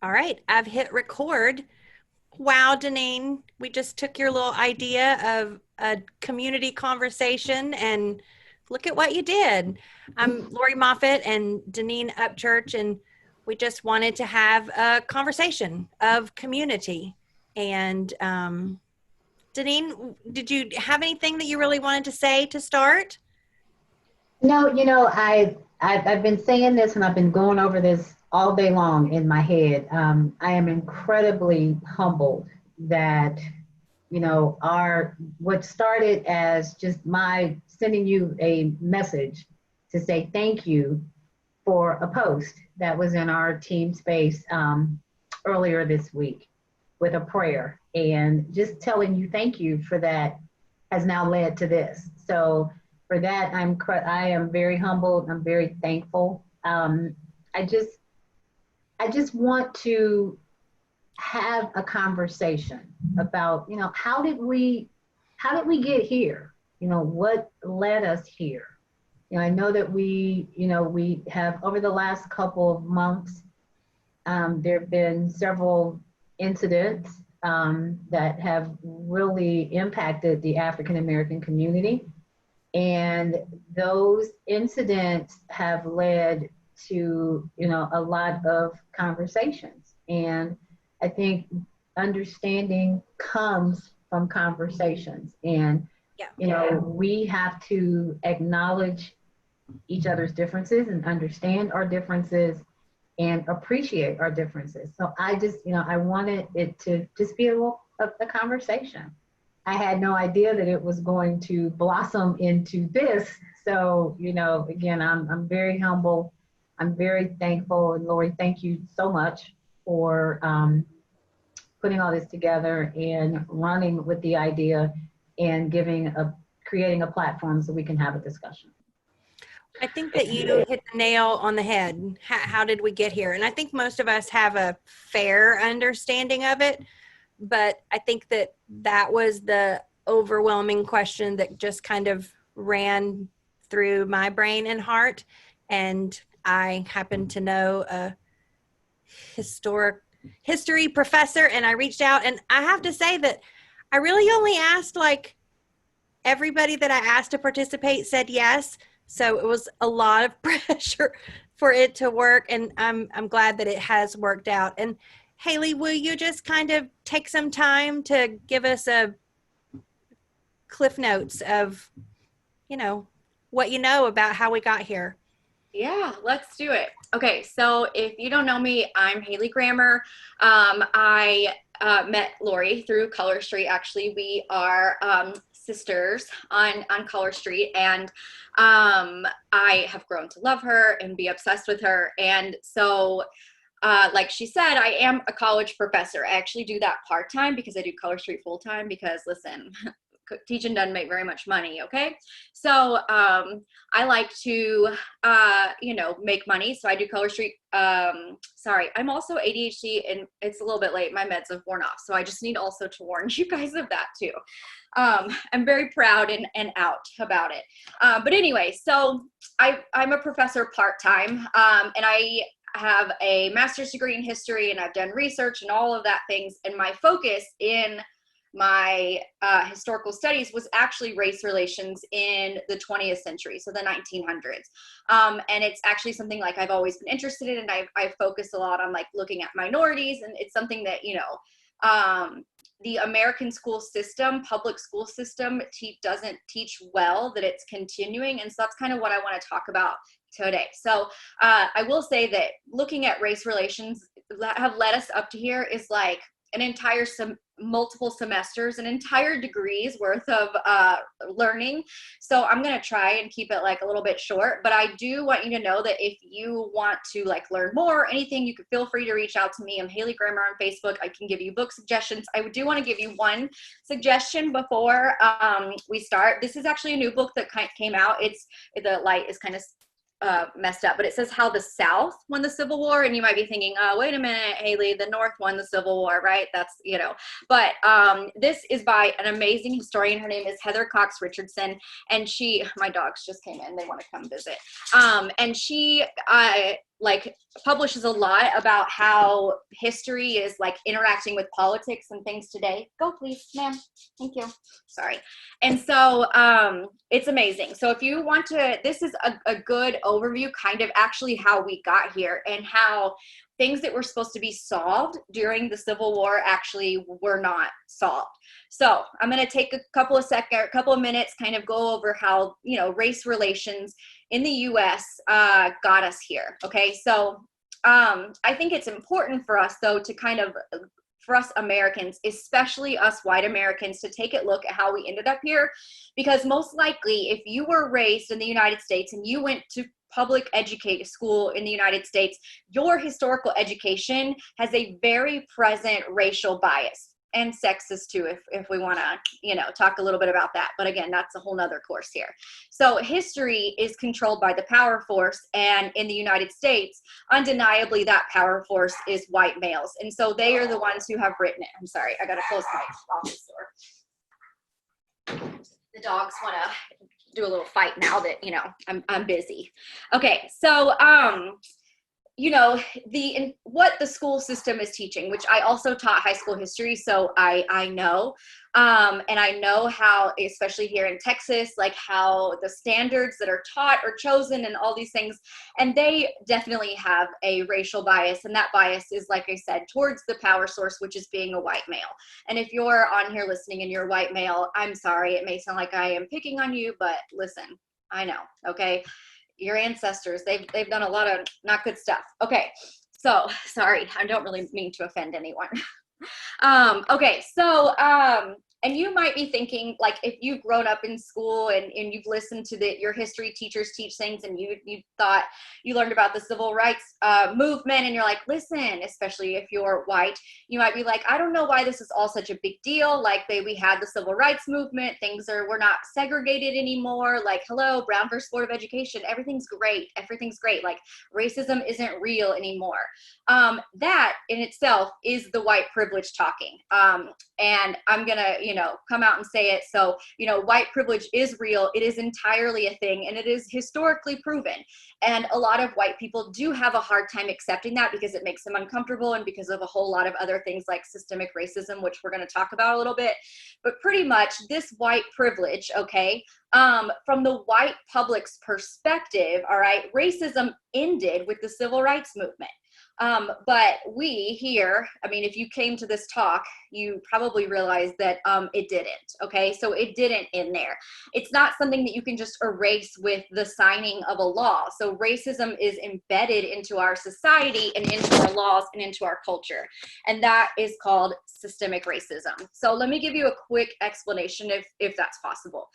All right, I've hit record. Wow, Deneen, we just took your little idea of a community conversation and look at what you did. I'm Lori Moffat and Deneen Upchurch, and we just wanted to have a conversation of community. And Deneen, did you have anything that you really wanted to say to start? No, I've been saying this and I've been going over this all day long in my head. I am incredibly humbled that our what started as just my sending you a message to say thank you for a post that was in our team space earlier this week with a prayer and just telling you thank you for that has now led to this. So for that, I am very humbled. I'm very thankful. I just I just want to have a conversation about how did we get here? What led us here? I know that we have over the last couple of months, there have been several incidents that have really impacted the African American community. And those incidents have led to, a lot of conversations. And I think understanding comes from conversations. And, Yeah. we have to acknowledge each other's differences and understand our differences and appreciate our differences. So I just, I wanted it to just be a little of a conversation. I had no idea that it was going to blossom into this. So, again, I'm very humble. I'm very thankful. And Lori, thank you so much for putting all this together and running with the idea and creating a platform so we can have a discussion. I think that you hit the nail on the head. How did we get here? And I think most of us have a fair understanding of it, but I think that that was the overwhelming question that just kind of ran through my brain and heart. And I happen to know a historic history professor, and I reached out, and I have to say that I really only asked like everybody that I asked to participate said yes. So it was a lot of pressure for it to work. And I'm glad that it has worked out. And Haley, will you just kind of take some time to give us a cliff notes of, you know, what you know about how we got here? Yeah, let's do it. Okay, so if you don't know me, I'm Haley Grammer. I met Lori through Color Street. Actually, we are sisters on Color Street, and I have grown to love her and be obsessed with her. And so, like she said, I am a college professor. I actually do that part time because I do Color Street full time. Because listen, teaching doesn't make very much money. Okay, so I like to make money, so I do Color Street. Sorry, I'm also ADHD and it's a little bit late. My meds have worn off, so I just need also to warn you guys of that too. I'm very proud and out about it. But anyway, so I'm a professor part-time, and I have a master's degree in history, and I've done research and all of that things, and my focus in my historical studies was actually race relations in the 20th century, so the 1900s. And it's actually something like I've always been interested in, and I've focused a lot on like looking at minorities, and it's something that, the American school system, public school system, doesn't teach well, that it's continuing. And so that's kind of what I want to talk about today. So I will say that looking at race relations that have led us up to here is like an entire multiple semesters, an entire degrees worth of learning. So I'm going to try and keep it like a little bit short, but I do want you to know that if you want to like learn more or anything, you can feel free to reach out to me. I'm Haley Grammer on Facebook. I can give you book suggestions. I do want to give you one suggestion before we start. This is actually a new book that came out. The light is kind of messed up, but it says How the South Won the Civil War. And you might be thinking, wait a minute, Haley, the North won the Civil War, right? That's, but this is by an amazing historian. Her name is Heather Cox Richardson. And my dogs just came in. They want to come visit. And she like publishes a lot about how history is like interacting with politics and things today. Go please, ma'am. Thank you. Sorry. And so it's amazing. So if you want to, this is a good overview, kind of actually how we got here and how things that were supposed to be solved during the Civil War actually were not solved. So I'm going to take a couple of minutes, kind of go over how, you know, race relations in the U.S. Got us here. Okay, so I think it's important for us, though, to kind of, for us Americans, especially us white Americans, to take a look at how we ended up here, because most likely, if you were raised in the United States and you went to public educate school in the United States, your historical education has a very present racial bias, and sexist too, if we want to, you know, talk a little bit about that. But again, that's a whole nother course here. So history is controlled by the power force, and in the United States, undeniably that power force is white males, and so they are the ones who have written it. I'm sorry, I gotta close my office door. The dogs want to do a little fight now that, you know, I'm busy. Okay, so you know, what the school system is teaching, which I also taught high school history, so I know, and I know how, especially here in Texas, like how the standards that are taught or chosen and all these things, and they definitely have a racial bias, and that bias is, like I said, towards the power source, which is being a white male. And if you're on here listening and you're a white male, I'm sorry, it may sound like I am picking on you, but listen, I know, okay? Your ancestors, they've done a lot of not good stuff. Okay, so sorry, I don't really mean to offend anyone. Okay, so and you might be thinking, like, if you've grown up in school and you've listened to your history teachers teach things, and you thought you learned about the civil rights movement, and you're like, listen, especially if you're white, you might be like, I don't know why this is all such a big deal. Like, we had the civil rights movement, we're not segregated anymore. Like, hello, Brown versus Board of Education, everything's great. Like, racism isn't real anymore. That in itself is the white privilege talking. And I'm gonna, you know, come out and say it. So, you know, white privilege is real. It is entirely a thing, and it is historically proven. And a lot of white people do have a hard time accepting that because it makes them uncomfortable, and because of a whole lot of other things like systemic racism, which we're going to talk about a little bit. But pretty much this white privilege, okay, from the white public's perspective, all right, racism ended with the civil rights movement. But we here, I mean, if you came to this talk, you probably realized that it didn't, okay? So it didn't end there. It's not something that you can just erase with the signing of a law. So racism is embedded into our society and into our laws and into our culture. And that is called systemic racism. So let me give you a quick explanation if that's possible.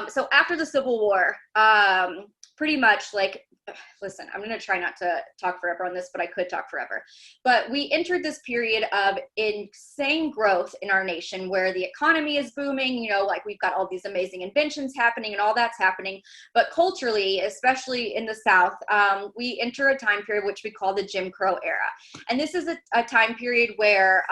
So after the Civil War, pretty much like, listen, I'm going to try not to talk forever on this, but I could talk forever. But we entered this period of insane growth in our nation where the economy is booming, you know, like we've got all these amazing inventions happening and all that's happening. But culturally, especially in the South, we enter a time period which we call the Jim Crow era. And this is a time period where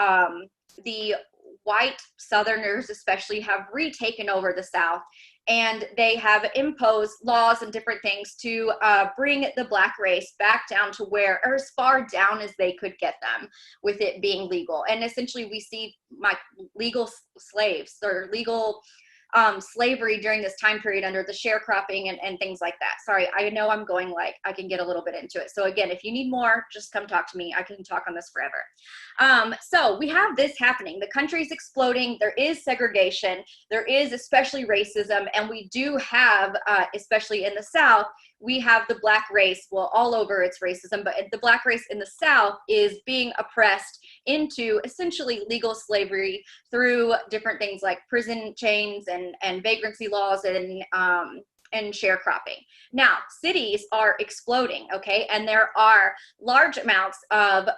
the white Southerners especially have retaken over the South, and they have imposed laws and different things to bring the Black race back down to where, or as far down as they could get them with it being legal. And essentially we see legal slaves or legal slavery during this time period under the sharecropping and things like that. Sorry, I know I'm going like, I can get a little bit into it. So again, if you need more, just come talk to me. I can talk on this forever. So we have this happening. The country's exploding. There is segregation. There is especially racism. And we do have, especially in the South, we have the Black race, well, all over it's racism, but the Black race in the South is being oppressed into essentially legal slavery through different things like prison chains and vagrancy laws and sharecropping. Now, cities are exploding, okay? And there are large amounts of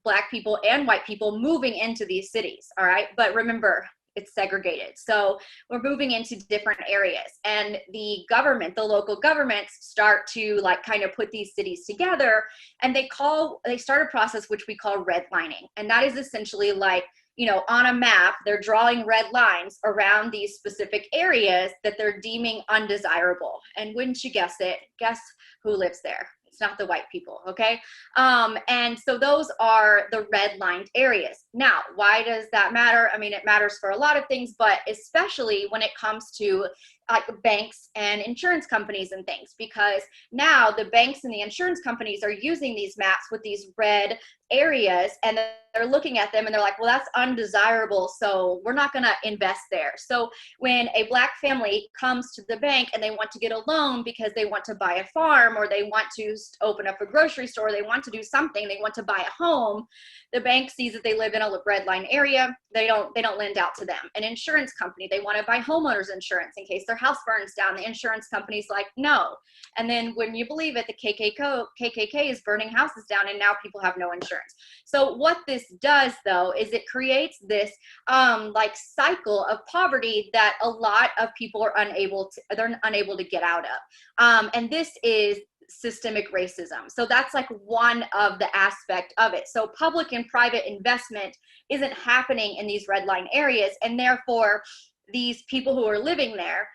Black people and white people moving into these cities, all right? But remember, it's segregated. So we're moving into different areas, and the government, the local governments start to like kind of put these cities together, and they start a process which we call redlining. And that is essentially like, you know, on a map, they're drawing red lines around these specific areas that they're deeming undesirable. And wouldn't you guess it? Guess who lives there? It's not the white people, okay? And so those are the red-lined areas. Now, why does that matter? I mean, it matters for a lot of things, but especially when it comes to banks and insurance companies and things, because now the banks and the insurance companies are using these maps with these red areas, and they're looking at them and they're like, well, that's undesirable, so we're not going to invest there. So when a Black family comes to the bank and they want to get a loan because they want to buy a farm, or they want to open up a grocery store, they want to do something, they want to buy a home, the bank sees that they live in a red line area, they don't lend out to them. An insurance company, they want to buy homeowners insurance in case their house burns down. The insurance company's like, no. And then when you believe it, the KKK is burning houses down, and now people have no insurance. So what this does, though, is it creates this like cycle of poverty that a lot of people are unable to get out of. And this is systemic racism. So that's like one of the aspect of it. So public and private investment isn't happening in these red line areas, and therefore these people who are living there,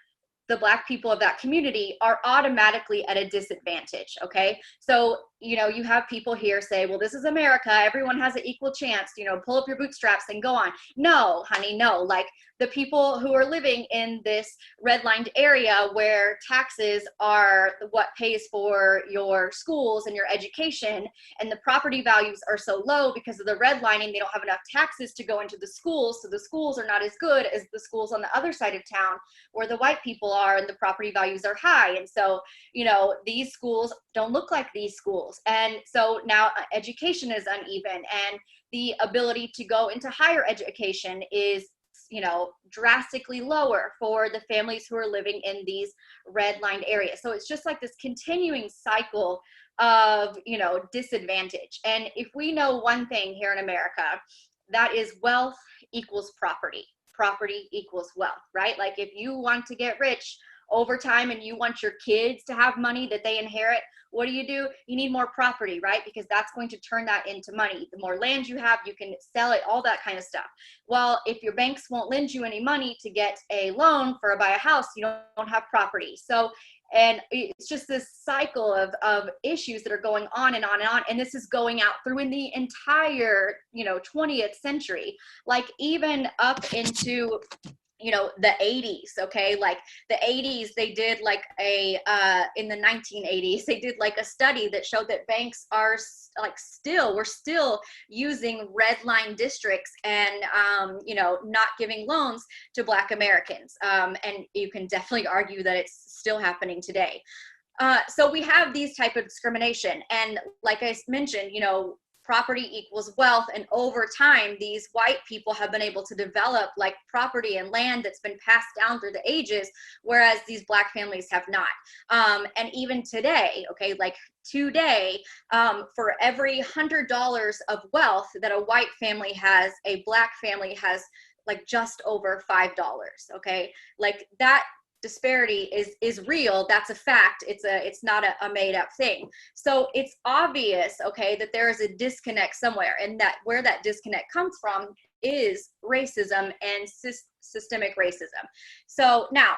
the Black people of that community, are automatically at a disadvantage, okay? So, you know, you have people here say, well, this is America, everyone has an equal chance, you know, pull up your bootstraps and go on. No, honey, no. Like, the people who are living in this redlined area where taxes are what pays for your schools and your education, and the property values are so low because of the redlining, they don't have enough taxes to go into the schools, so the schools are not as good as the schools on the other side of town where the white people are and the property values are high. And so, you know, these schools don't look like these schools. And so now education is uneven, and the ability to go into higher education is, you know, drastically lower for the families who are living in these red-lined areas. So it's just like this continuing cycle of, you know, disadvantage. And if we know one thing here in America, that is wealth equals property. Property equals wealth, right? Like, if you want to get rich over time and you want your kids to have money that they inherit, what do? You need more property, right? Because that's going to turn that into money. The more land you have, you can sell it, all that kind of stuff. Well, if your banks won't lend you any money to get a loan for buy a house, you don't have property. So, and it's just this cycle of issues that are going on and on and on. And this is going out through in the entire, you know, 20th century, like even up into, you know, the 80s, okay? Like the 80s, they did like in the 1980s, they did like a study that showed that banks are like we're still using red line districts and, you know, not giving loans to Black Americans. And you can definitely argue that it's still happening today. So we have these type of discrimination. And like I mentioned, you know, property equals wealth, and over time these white people have been able to develop like property and land that's been passed down through the ages, whereas these Black families have not. And even today, okay, like today, for every $100 of wealth that a white family has, a Black family has like just over $5, okay? Like that disparity is real. That's a fact. It's not a made up thing. So it's obvious, okay, that there is a disconnect somewhere, and that where that disconnect comes from is racism and systemic racism. So now,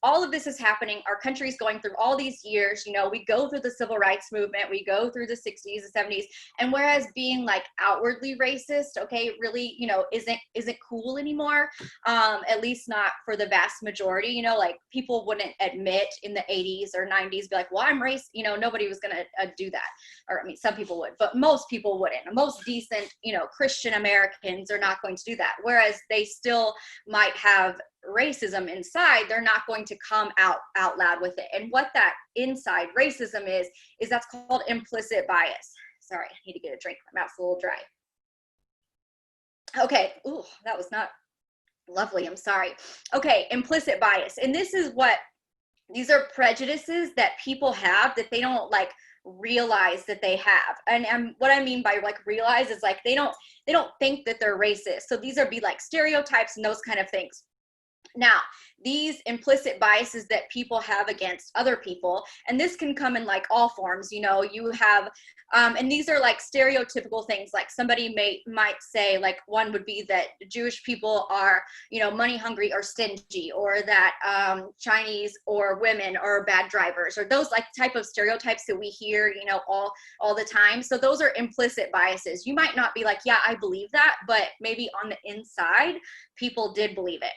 all of this is happening. Our country is going through all these years. You know, we go through the civil rights movement, we go through the 60s, the 70s, and whereas being like outwardly racist, okay, really, you know, isn't cool anymore. At least not for the vast majority. You know, like people wouldn't admit in the 80s or 90s, be like, well, I'm racist. You know, nobody was gonna do that. Or I mean, some people would, but most people wouldn't. Most decent, you know, Christian Americans are not going to do that. Whereas they still might have racism inside, they're not going to come out loud with it. And what that inside racism is that's called implicit bias. Sorry, I need to get a drink. My mouth's a little dry. Okay. Ooh, that was not lovely. I'm sorry. Okay, implicit bias. And this is these are prejudices that people have that they don't like realize that they have. And what I mean by like realize is like they don't think that they're racist. So these are be like stereotypes and those kind of things. Now, these implicit biases that people have against other people, and this can come in like all forms, you know, you have, and these are like stereotypical things, like somebody might say, like one would be that Jewish people are, you know, money hungry or stingy, or that Chinese or women are bad drivers, or those like type of stereotypes that we hear, you know, all the time. So those are implicit biases. You might not be like, yeah, I believe that, but maybe on the inside, people did believe it.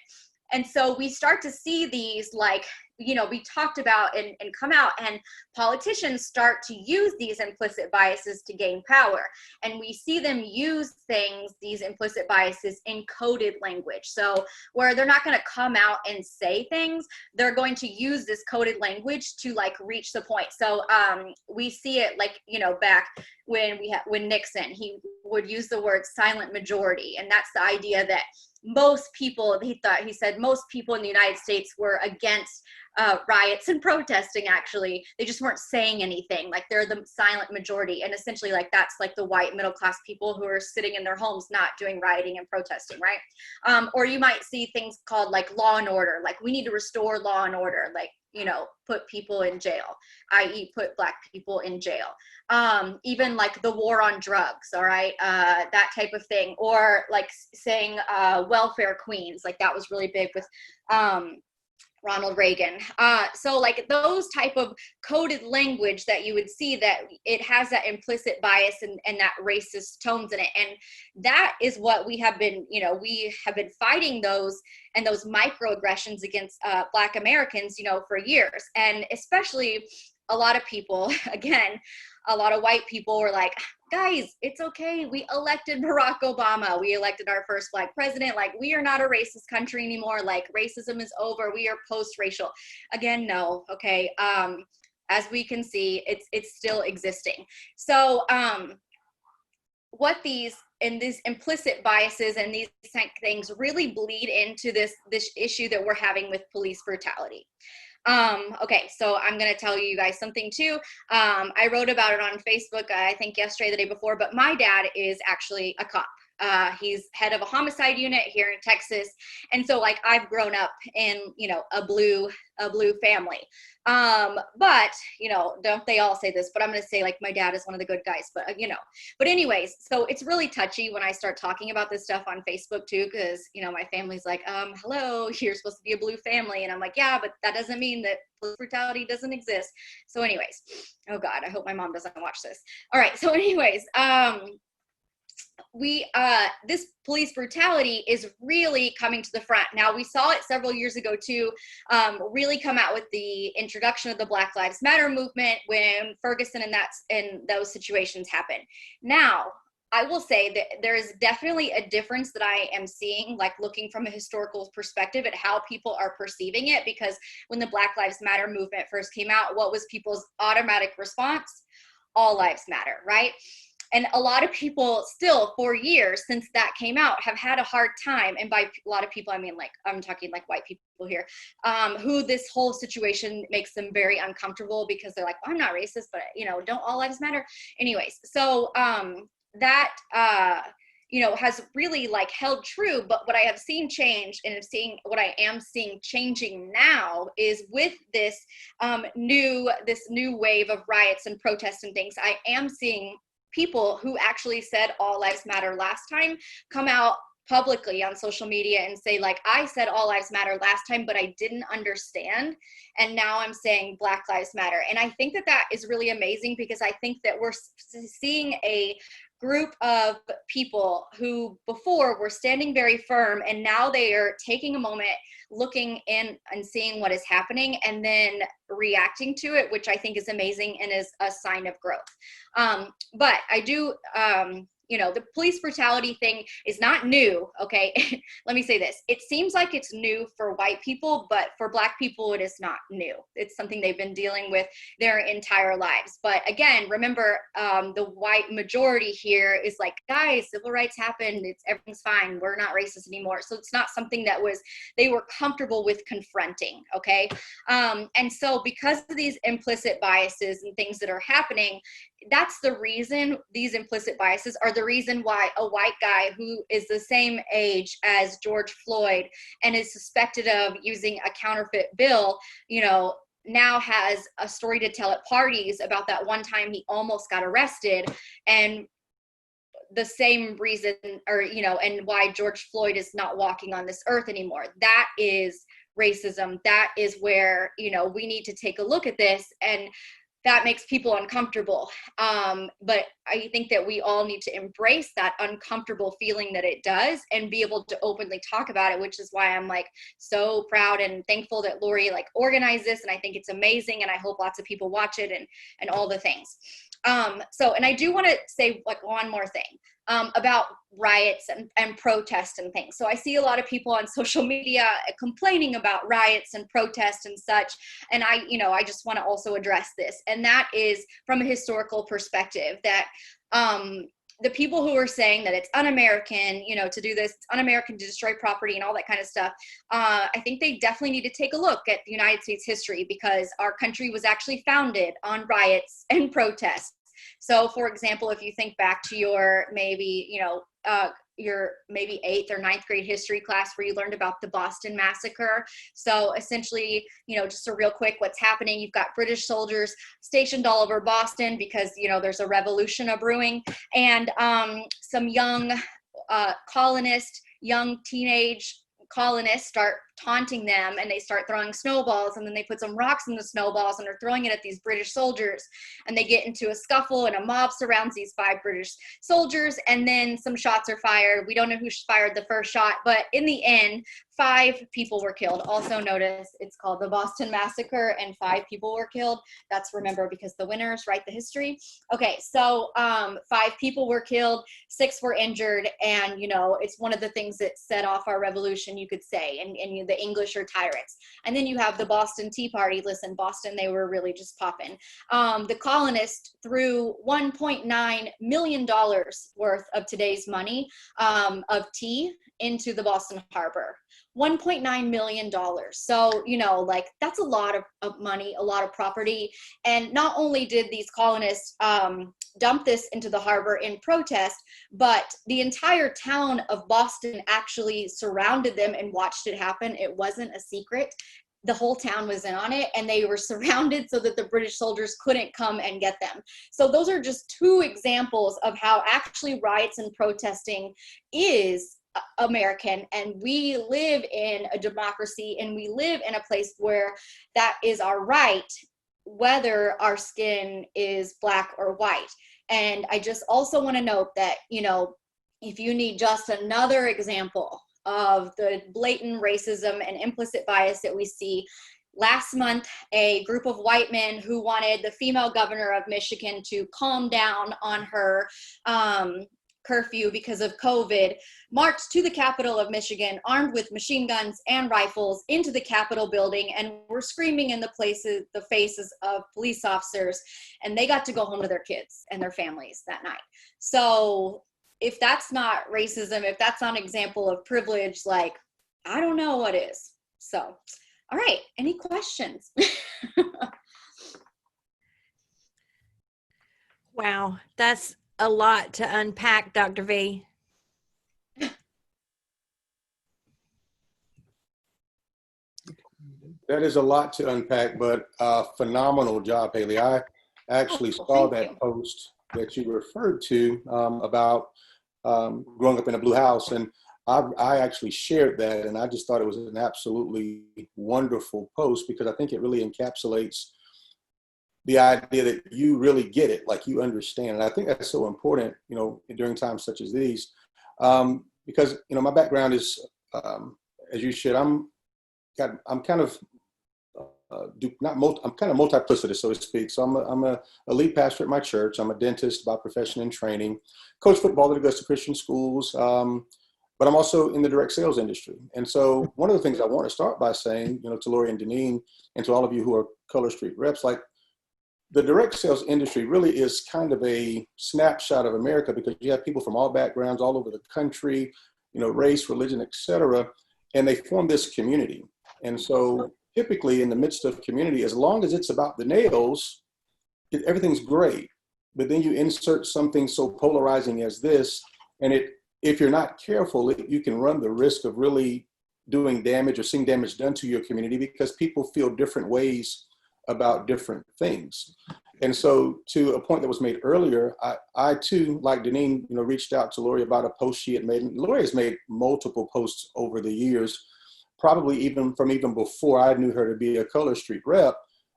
And so we start to see these, like, you know, we talked about and come out, and politicians start to use these implicit biases to gain power. And we see them use these implicit biases in coded language. So where they're not going to come out and say things, they're going to use this coded language to like reach the point. So we see it like, you know, back when Nixon, he would use the word silent majority. And that's the idea that most people, he said most people in the United States were against riots and protesting. Actually, they just weren't saying anything. Like, they're the silent majority, and essentially like that's like the white middle class people who are sitting in their homes not doing rioting and protesting, right? Or you might see things called like law and order, like we need to restore law and order, like, you know, put people in jail, i.e. put Black people in jail. Even like the war on drugs, all right, that type of thing. Or like saying welfare queens, like that was really big with Ronald Reagan. So like those type of coded language that you would see, that it has that implicit bias and that racist tones in it. And that is what we have been, you know, we have been fighting those and those microaggressions against Black Americans, you know, for years. And especially a lot of people, again, a lot of white people were like, guys, it's okay. We elected Barack Obama. We elected our first Black president. Like, we are not a racist country anymore. Like, racism is over. We are post-racial. Again, no. Okay. As we can see, it's still existing. So what these implicit biases and these things really bleed into this issue that we're having with police brutality. Okay, so I'm going to tell you guys something too. I wrote about it on Facebook, I think yesterday, the day before, but my dad is actually a cop. He's head of a homicide unit here in Texas. And so like I've grown up in, you know, a blue family. But, you know, don't they all say this, but I'm going to say like my dad is one of the good guys, but you know, but anyways, so it's really touchy when I start talking about this stuff on Facebook too, because, you know, my family's like, hello, you're supposed to be a blue family. And I'm like, yeah, but that doesn't mean that police brutality doesn't exist. So anyways, oh God, I hope my mom doesn't watch this. All right. So anyways, this police brutality is really coming to the front. Now, we saw it several years ago too, really come out with the introduction of the Black Lives Matter movement when Ferguson and those situations happened. Now, I will say that there is definitely a difference that I am seeing, like looking from a historical perspective at how people are perceiving it, because when the Black Lives Matter movement first came out, what was people's automatic response? All lives matter, right? And a lot of people still, for years since that came out, have had a hard time. And by a lot of people, I mean, like, I'm talking like white people here, who this whole situation makes them very uncomfortable because they're like, well, I'm not racist, but, you know, don't all lives matter? Anyways, so you know, has really like held true. But what I have seen change, and what I am seeing changing now is with this new wave of riots and protests and things, I am seeing people who actually said all lives matter last time come out publicly on social media and say, like, I said all lives matter last time, but I didn't understand, and now I'm saying Black Lives Matter. And I think that is really amazing, because I think that we're seeing a group of people who before were standing very firm, and now they are taking a moment, looking in and seeing what is happening, and then reacting to it, which I think is amazing and is a sign of growth. But I do, you know, the police brutality thing is not new, okay? Let me say this. It seems like it's new for white people, but for Black people, it is not new. It's something they've been dealing with their entire lives. But again, remember, the white majority here is like, guys, civil rights happened. Everything's fine. We're not racist anymore. So it's not something that they were comfortable with confronting, okay? And so because of these implicit biases and things that are happening, that's the reason these implicit biases are the reason why a white guy who is the same age as George Floyd and is suspected of using a counterfeit bill, you know, now has a story to tell at parties about that one time he almost got arrested, and the same reason, or, you know, and why George Floyd is not walking on this earth anymore. That is racism. That is where, you know, we need to take a look at this, and that makes people uncomfortable. But I think that we all need to embrace that uncomfortable feeling that it does and be able to openly talk about it, which is why I'm like so proud and thankful that Lori like organized this. And I think it's amazing. And I hope lots of people watch it and all the things. And I do want to say like one more thing about riots and protests and things. So I see a lot of people on social media complaining about riots and protests and such. And I just want to also address this. And that is from a historical perspective, that the people who are saying that it's un-American, you know, to do this, it's un-American to destroy property and all that kind of stuff. I think they definitely need to take a look at the United States history, because our country was actually founded on riots and protests. So, for example, if you think back to your maybe, your maybe 8th or 9th grade history class where you learned about the Boston Massacre. So essentially, you know, just a real quick, what's happening, you've got British soldiers stationed all over Boston because, you know, there's a revolution brewing, and some young young teenage colonists start taunting them, and they start throwing snowballs, and then they put some rocks in the snowballs and are throwing it at these British soldiers, and they get into a scuffle, and a mob surrounds these 5 British soldiers, and then some shots are fired. We don't know who fired the first shot, but in the end 5 people were killed. Also notice it's called the Boston Massacre, and 5 people were killed. That's, remember, because the winners write the history. Okay, so 5 people were killed, 6 were injured, and, you know, it's one of the things that set off our revolution, you could say, and the English are tyrants. And then you have the Boston Tea Party. Listen, Boston, they were really just popping. The colonists threw $1.9 million worth of today's money of tea into the Boston Harbor. $1.9 million. So, you know, like that's a lot of money, a lot of property. And not only did these colonists dump this into the harbor in protest, but the entire town of Boston actually surrounded them and watched it happen. It wasn't a secret. The whole town was in on it, and they were surrounded so that the British soldiers couldn't come and get them. So those are just 2 examples of how actually riots and protesting is American, and we live in a democracy, and we live in a place where that is our right, whether our skin is black or white. And I just also want to note that, you know, if you need just another example of the blatant racism and implicit bias that we see, last month, a group of white men who wanted the female governor of Michigan to calm down on her curfew because of COVID, marched to the Capitol of Michigan armed with machine guns and rifles into the Capitol building, and were screaming in the faces of police officers, and they got to go home to their kids and their families that night. So if that's not racism, if that's not an example of privilege, like, I don't know what is. So, all right, any questions? Wow, that's a lot to unpack, Dr. V. That is a lot to unpack, but phenomenal job, Haley. I actually saw that post that you referred to about growing up in a blue house, and I actually shared that, and I just thought it was an absolutely wonderful post, because I think it really encapsulates the idea that you really get it, like you understand. And I think that's so important, you know, during times such as these, because, you know, my background is, as you should, I'm kind of multiplicitous, so to speak. So I'm a lead pastor at my church. I'm a dentist by profession and training, coach football at Augusta Christian Schools, but I'm also in the direct sales industry. And so one of the things I want to start by saying, you know, to Lori and Deneen, and to all of you who are Color Street reps, like, the direct sales industry really is kind of a snapshot of America, because you have people from all backgrounds, all over the country, you know, race, religion, etc., and they form this community. And so typically in the midst of community, as long as it's about the nails, everything's great. but then you insert something so polarizing as this, and if you're not careful, you can run the risk of really doing damage or seeing damage done to your community because people feel different ways about different things. And so, to a point that was made earlier, I too, like Deneen, reached out to Lori about a post she had made. And Lori has made multiple posts over the years, probably even before I knew her to be a Color Street rep,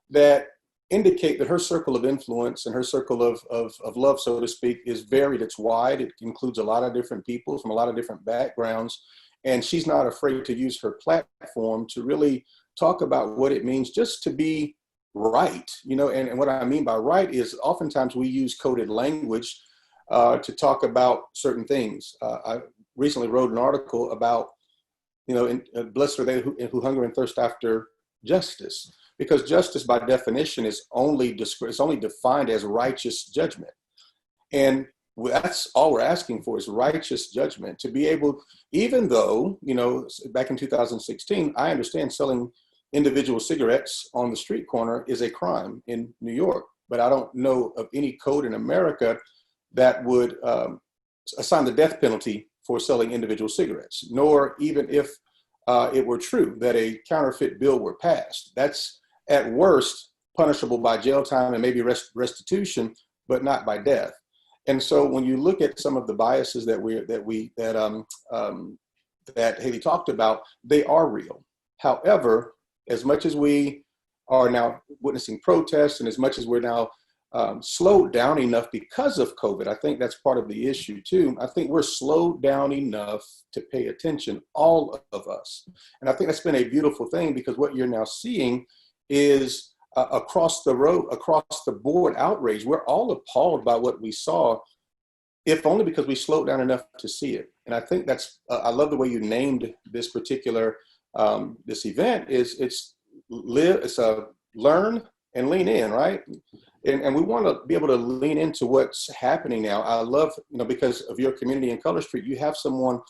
that indicate that her circle of influence and her circle of love, so to speak, is varied. It's wide. It includes a lot of different people from a lot of different backgrounds. And she's not afraid to use her platform to really talk about what it means just to be right. And what I mean by right is oftentimes we use coded language to talk about certain things. I recently wrote an article about, blessed are they who hunger and thirst after justice, because justice by definition is only defined as righteous judgment. And that's all we're asking for, is righteous judgment, to be able, even though, back in 2016, I understand selling individual cigarettes on the street corner is a crime in New York, but I don't know of any code in America that would assign the death penalty for selling individual cigarettes, nor even if it were true that a counterfeit bill were passed. That's at worst punishable by jail time and maybe restitution, but not by death. And so when you look at some of the biases that Haley talked about, they are real. However, as much as we are now witnessing protests and as much as we're now slowed down enough because of COVID, I think that's part of the issue too. I think we're slowed down enough to pay attention, all of us. And I think that's been a beautiful thing, because what you're now seeing is across the board outrage. We're all appalled by what we saw, if only because we slowed down enough to see it. And I think that's, I love the way you named this particular this event. It's a learn and lean in, right? And we want to be able to lean into what's happening now. I love, because of your community in Color Street, you have someone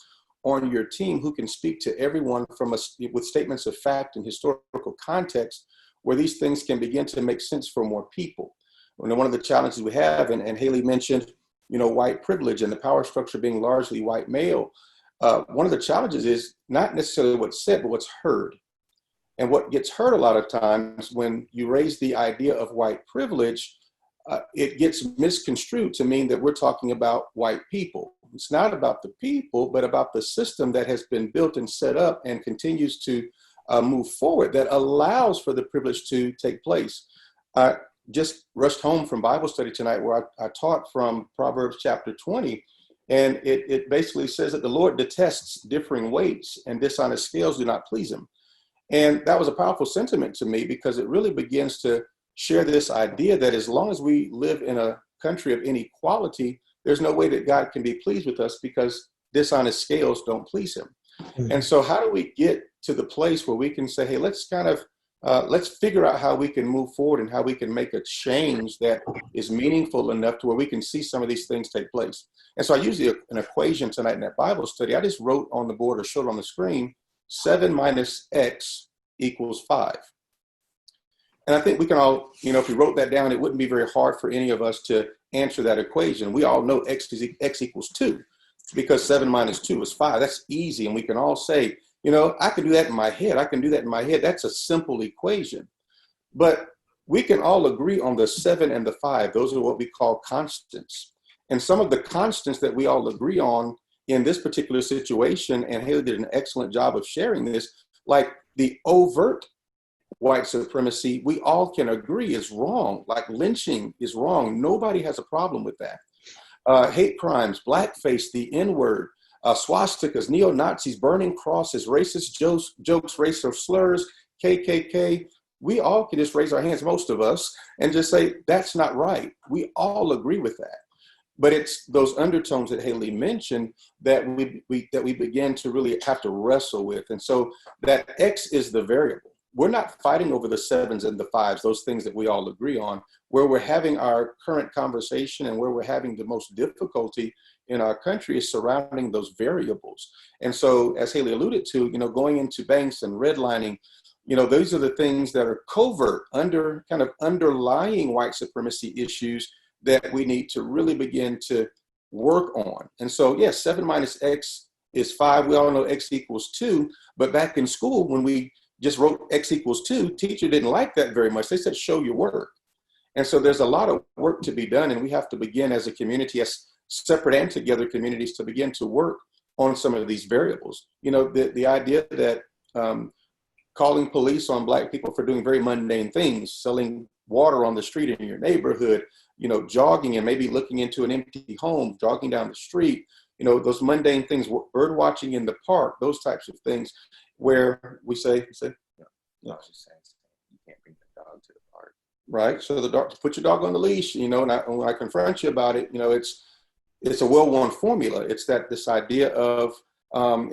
on your team who can speak to everyone with statements of fact and historical context, where these things can begin to make sense for more people. One of the challenges we have, and Haley mentioned, white privilege and the power structure being largely white male. One of the challenges is not necessarily what's said, but what's heard. And what gets heard a lot of times when you raise the idea of white privilege, it gets misconstrued to mean that we're talking about white people. It's not about the people, but about the system that has been built and set up and continues to move forward that allows for the privilege to take place. I just rushed home from Bible study tonight, where I taught from Proverbs chapter 20. And it basically says that the Lord detests differing weights, and dishonest scales do not please him. And that was a powerful sentiment to me, because it really begins to share this idea that as long as we live in a country of inequality, there's no way that God can be pleased with us, because dishonest scales don't please him. Mm-hmm. And so how do we get to the place where we can say, hey, let's figure out how we can move forward and how we can make a change that is meaningful enough to where we can see some of these things take place. And so I used an equation tonight in that Bible study. I just wrote on the board or showed on the screen, 7 minus x equals 5. And I think we can all, if we wrote that down, it wouldn't be very hard for any of us to answer that equation. We all know x equals 2, because 7 minus 2 is 5. That's easy. And we can all say, I can do that in my head. That's a simple equation. But we can all agree on the 7 and the 5. Those are what we call constants. And some of the constants that we all agree on in this particular situation, and Haley did an excellent job of sharing this, like the overt white supremacy, we all can agree is wrong. Like lynching is wrong. Nobody has a problem with that. Hate crimes, blackface, the N-word, swastikas, neo-Nazis, burning crosses, racist jokes, racial slurs, KKK. We all can just raise our hands, most of us, and just say, that's not right. We all agree with that. But it's those undertones that Haley mentioned that we begin to really have to wrestle with. And so that X is the variable. We're not fighting over the 7s and the 5s, those things that we all agree on. Where we're having our current conversation and where we're having the most difficulty in our country is surrounding those variables. And so, as Haley alluded to, going into banks and redlining, those are the things that are covert, underlying white supremacy issues that we need to really begin to work on. And so, yes, 7 minus x is 5. We all know x equals 2. But back in school, when we just wrote x equals 2, teacher didn't like that very much. They said, show your work. And so there's a lot of work to be done. And we have to begin as a community, as separate and together communities, to begin to work on some of these variables. You know, the idea that calling police on Black people for doing very mundane things, selling water on the street in your neighborhood, you know, jogging and maybe looking into an empty home, jogging down the street, you know, those mundane things, bird watching in the park, those types of things, where we say, no, I was just saying, you can't bring the dog to the park. Right. So the dog, put your dog on the leash, you know, and when I confront you about it, you know, it's a well-worn formula. It's this idea of, I'm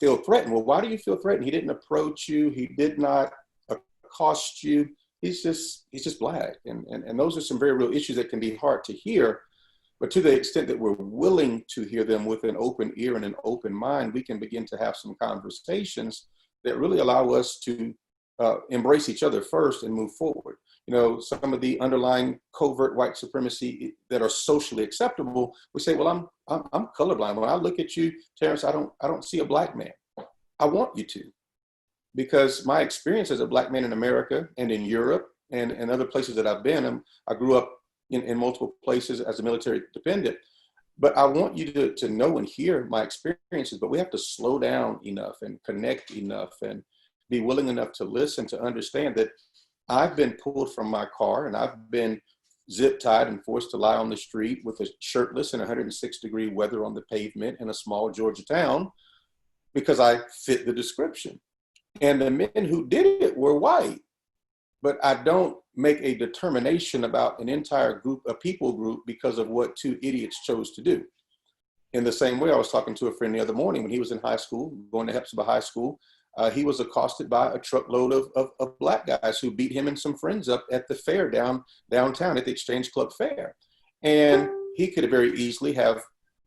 feel threatened. Well, why do you feel threatened? He didn't approach you. He did not accost you. He's just Black. And those are some very real issues that can be hard to hear. But to the extent that we're willing to hear them with an open ear and an open mind, we can begin to have some conversations that really allow us to embrace each other first and move forward. You know, some of the underlying covert white supremacy that are socially acceptable, we say, well, I'm colorblind. When I look at you, Terrence, I don't see a Black man. I want you to, because my experience as a Black man in America and in Europe and other places that I've been, I grew up in multiple places as a military dependent, but I want you to know and hear my experiences, but we have to slow down enough and connect enough and be willing enough to listen, to understand that I've been pulled from my car and I've been zip tied and forced to lie on the street with a shirtless in 106-degree weather on the pavement in a small Georgia town because I fit the description. And the men who did it were white. But I don't make a determination about an entire group, a people group, because of what two idiots chose to do. In the same way, I was talking to a friend the other morning when he was in high school, going to Hepzibah High School. He was accosted by a truckload of Black guys who beat him and some friends up at the fair downtown at the Exchange Club Fair. And he could very easily have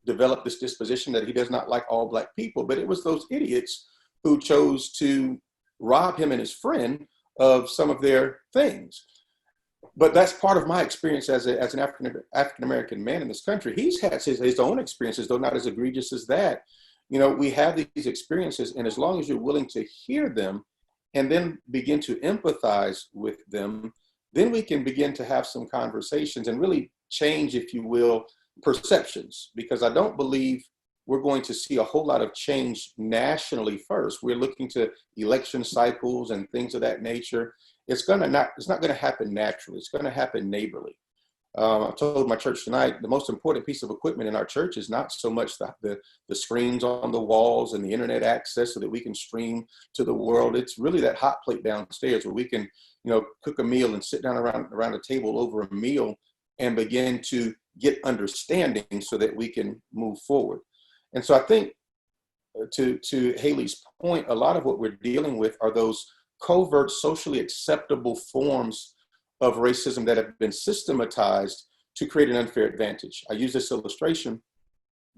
developed this disposition that he does not like all Black people, but it was those idiots who chose to rob him and his friend of some of their things. But that's part of my experience as an African-American man in this country. He's had his own experiences, though not as egregious as that. You know, we have these experiences, and as long as you're willing to hear them and then begin to empathize with them, then we can begin to have some conversations and really change, if you will, perceptions. Because I don't believe we're going to see a whole lot of change nationally first. We're looking to election cycles and things of that nature. It's not going to happen naturally. It's going to happen neighborly. I told my church tonight, the most important piece of equipment in our church is not so much the screens on the walls and the internet access so that we can stream to the world. It's really that hot plate downstairs where we can, you know, cook a meal and sit down around a table over a meal and begin to get understanding so that we can move forward. And so I think to Haley's point, a lot of what we're dealing with are those covert, socially acceptable forms of racism that have been systematized to create an unfair advantage. I use this illustration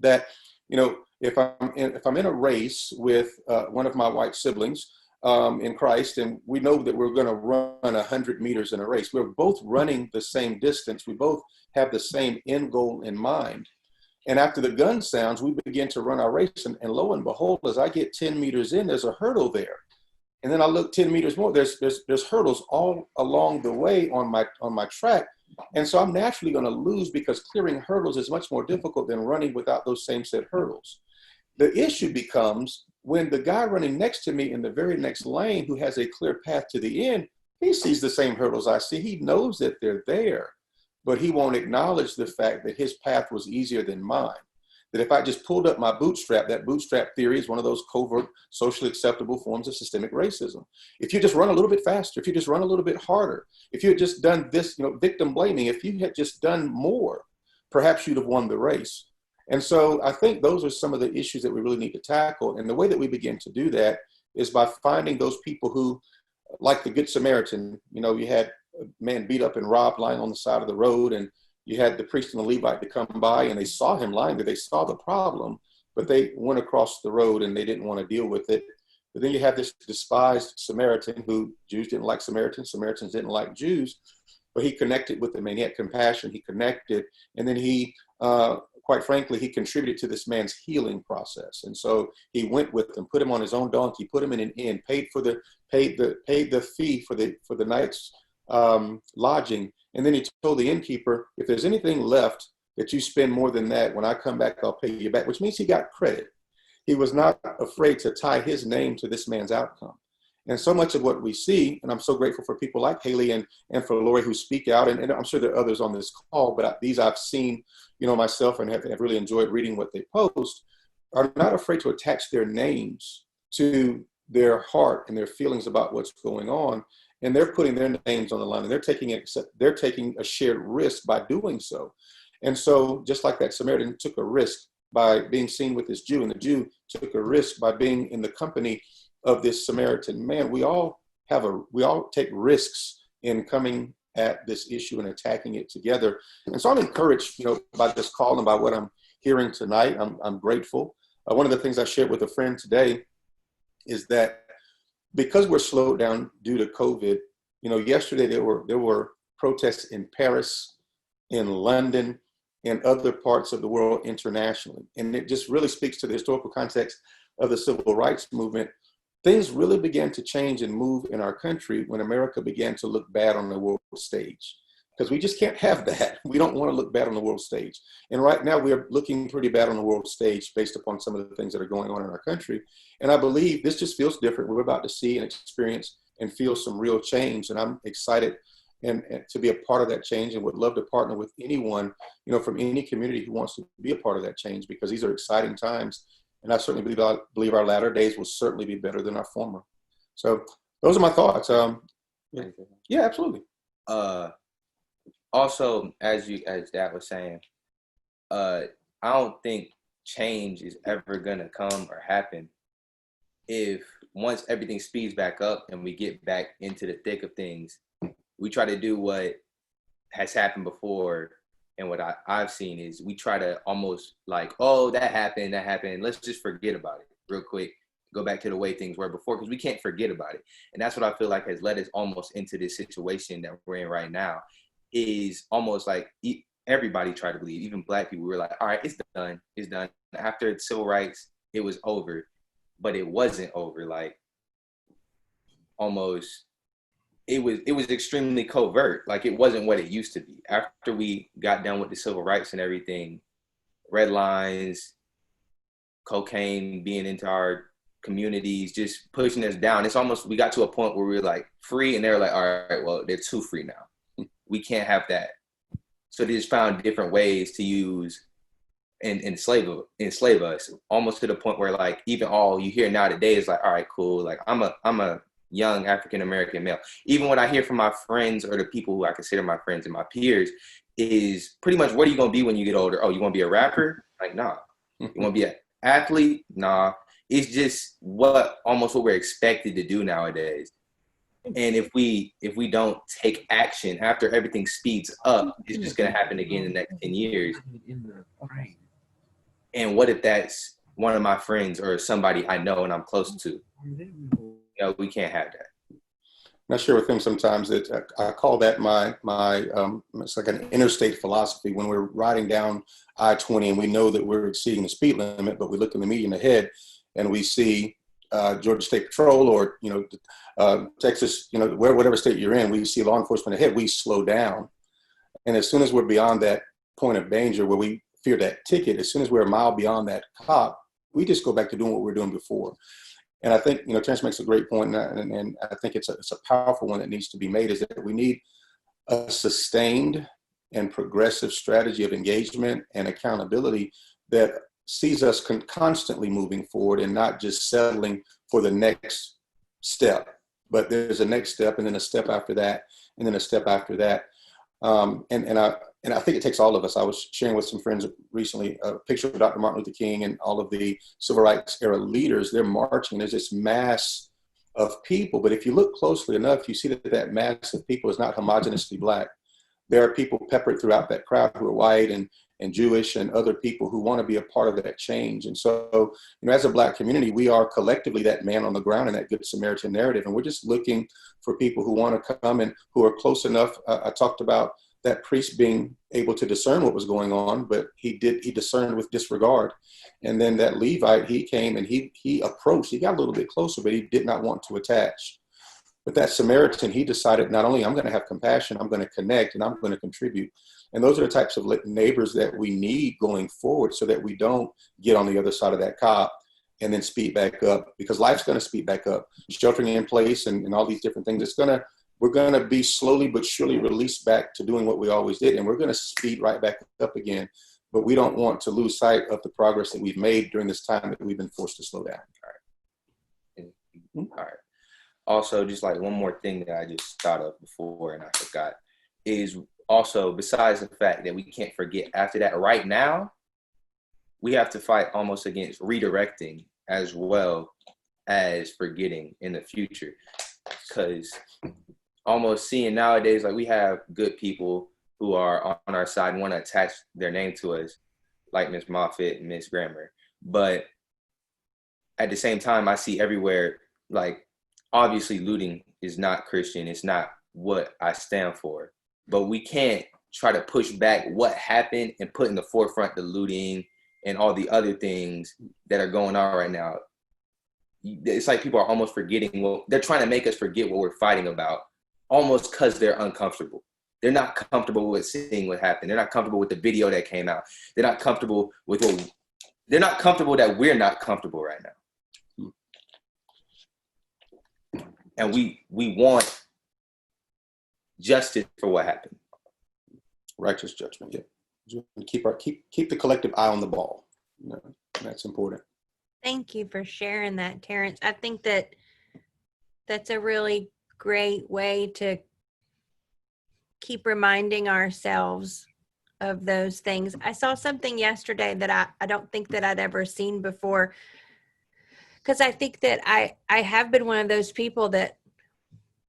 that, you know, if I'm in a race with one of my white siblings in Christ, and we know that we're going to run 100 meters in a race, we're both running the same distance. We both have the same end goal in mind. And after the gun sounds, we begin to run our race. And lo and behold, as I get 10 meters in, there's a hurdle there. And then I look 10 meters more, there's hurdles all along the way on my track. And so I'm naturally going to lose because clearing hurdles is much more difficult than running without those same set hurdles. The issue becomes when the guy running next to me in the very next lane who has a clear path to the end, he sees the same hurdles I see. He knows that they're there, but he won't acknowledge the fact that his path was easier than mine. That if I just pulled up my bootstrap, that bootstrap theory is one of those covert, socially acceptable forms of systemic racism. If you just run a little bit faster, if you just run a little bit harder, if you had just done this, you know, victim blaming, if you had just done more, perhaps you'd have won the race. And so I think those are some of the issues that we really need to tackle. And the way that we begin to do that is by finding those people who, like the Good Samaritan, you know, you had a man beat up and robbed lying on the side of the road, and you had the priest and the Levite to come by and they saw him lying there. They saw the problem, but they went across the road and they didn't want to deal with it. But then you have this despised Samaritan who Jews didn't like Samaritans, Samaritans didn't like Jews. but he connected with the man. He had compassion. He connected, and then he, quite frankly, he contributed to this man's healing process. And so he went with him, put him on his own donkey, put him in an inn, paid the fee for the night's lodging, and then he told the innkeeper, if there's anything left that you spend more than that, when I come back, I'll pay you back, which means he got credit. He was not afraid to tie his name to this man's outcome. And so much of what we see, and I'm so grateful for people like Haley and for Lori who speak out, and I'm sure there are others on this call, but these I've seen, myself, and have really enjoyed reading what they post, are not afraid to attach their names to their heart and their feelings about what's going on. And they're putting their names on the line, and they're taking a shared risk by doing so. And so just like that Samaritan took a risk by being seen with this Jew, and the Jew took a risk by being in the company of this Samaritan man, we all take risks in coming at this issue and attacking it together. And so I'm encouraged, by this call and by what I'm hearing tonight. I'm grateful. One of the things I shared with a friend today is that because we're slowed down due to COVID, yesterday there were protests in Paris, in London, and other parts of the world internationally. And it just really speaks to the historical context of the civil rights movement. Things really began to change and move in our country when America began to look bad on the world stage, because we just can't have that. We don't want to look bad on the world stage. And right now we are looking pretty bad on the world stage based upon some of the things that are going on in our country. And I believe this just feels different. We're about to see and experience and feel some real change. And I'm excited and to be a part of that change, and would love to partner with anyone, from any community who wants to be a part of that change, because these are exciting times. And I certainly believe our latter days will certainly be better than our former. So those are my thoughts. Yeah, absolutely. Also, as Dad was saying, I don't think change is ever gonna come or happen if once everything speeds back up and we get back into the thick of things, we try to do what has happened before. And what I've seen is we try to almost like, oh, that happened. Let's just forget about it real quick. Go back to the way things were before, because we can't forget about it. And that's what I feel like has led us almost into this situation that we're in right now, is almost like everybody tried to believe, even Black people were like, all right, it's done. It's done. After civil rights, it was over. But it wasn't over. Like, almost, it was extremely covert. Like, it wasn't what it used to be. After we got done with the civil rights and everything, red lines, cocaine being into our communities, just pushing us down. It's almost, we got to a point where we were like free, and they were like, all right, well, they're too free now. We can't have that. So they just found different ways to use and enslave us, almost to the point where, like, even all you hear now today is like, all right, cool. Like, I'm a young African-American male. Even what I hear from my friends, or the people who I consider my friends and my peers, is pretty much, what are you going to be when you get older? Oh, you want to be a rapper? Like, nah. You want to be an athlete? Nah. It's just almost what we're expected to do nowadays. And if we don't take action after everything speeds up, it's just going to happen again in the next 10 years. And what if that's one of my friends or somebody I know and I'm close to? We can't have that. I share with them sometimes that I call that my it's like an interstate philosophy. When we're riding down I-20 and we know that we're exceeding the speed limit, but we look in the median ahead and we see Georgia State Patrol, or Texas, whatever state you're in, we see law enforcement ahead, we slow down. And as soon as we're beyond that point of danger where we fear that ticket, as soon as we're a mile beyond that cop, we just go back to doing what we were doing before. And I think, Terrence makes a great point, and I think it's a powerful one that needs to be made, is that we need a sustained and progressive strategy of engagement and accountability that sees us constantly moving forward, and not just settling for the next step. But there's a next step, and then a step after that, and then a step after that. And I think it takes all of us. I was sharing with some friends recently a picture of Dr. Martin Luther King and all of the civil rights era leaders. They're marching. There's this mass of people. But if you look closely enough, you see that mass of people is not homogeneously Black. There are people peppered throughout that crowd who are white and and Jewish and other people who want to be a part of that change. And so, as a Black community, we are collectively that man on the ground in that Good Samaritan narrative. And we're just looking for people who want to come and who are close enough. I talked about that priest being able to discern what was going on, but he discerned with disregard. And then that Levite, he came and he approached, he got a little bit closer, but he did not want to attach. But that Samaritan, he decided, not only I'm going to have compassion, I'm going to connect and I'm going to contribute. And those are the types of neighbors that we need going forward so that we don't get on the other side of that cop and then speed back up, because life's going to speed back up. Sheltering in place and all these different things, we're going to be slowly but surely released back to doing what we always did. And we're going to speed right back up again. But we don't want to lose sight of the progress that we've made during this time that we've been forced to slow down. All right. Also, just like one more thing that I just thought of before and I forgot is also, besides the fact that we can't forget after that, right now, we have to fight almost against redirecting as well as forgetting in the future. Because almost seeing nowadays, like, we have good people who are on our side and want to attach their name to us, like Miss Moffitt and Miss Grammer. But at the same time, I see everywhere, like, obviously looting is not Christian. It's not what I stand for. But we can't try to push back what happened and put in the forefront the looting and all the other things that are going on right now. It's like people are almost forgetting they're trying to make us forget what we're fighting about, almost because they're uncomfortable. They're not comfortable with seeing what happened. They're not comfortable with the video that came out. They're not comfortable with they're not comfortable that we're not comfortable right now. And we want justice for what happened. Righteous judgment, yeah. Keep the collective eye on the ball. That's important. Thank you for sharing that, Terrence. I think that's a really great way to keep reminding ourselves of those things. I saw something yesterday that I don't think that I'd ever seen before, because I think that I have been one of those people that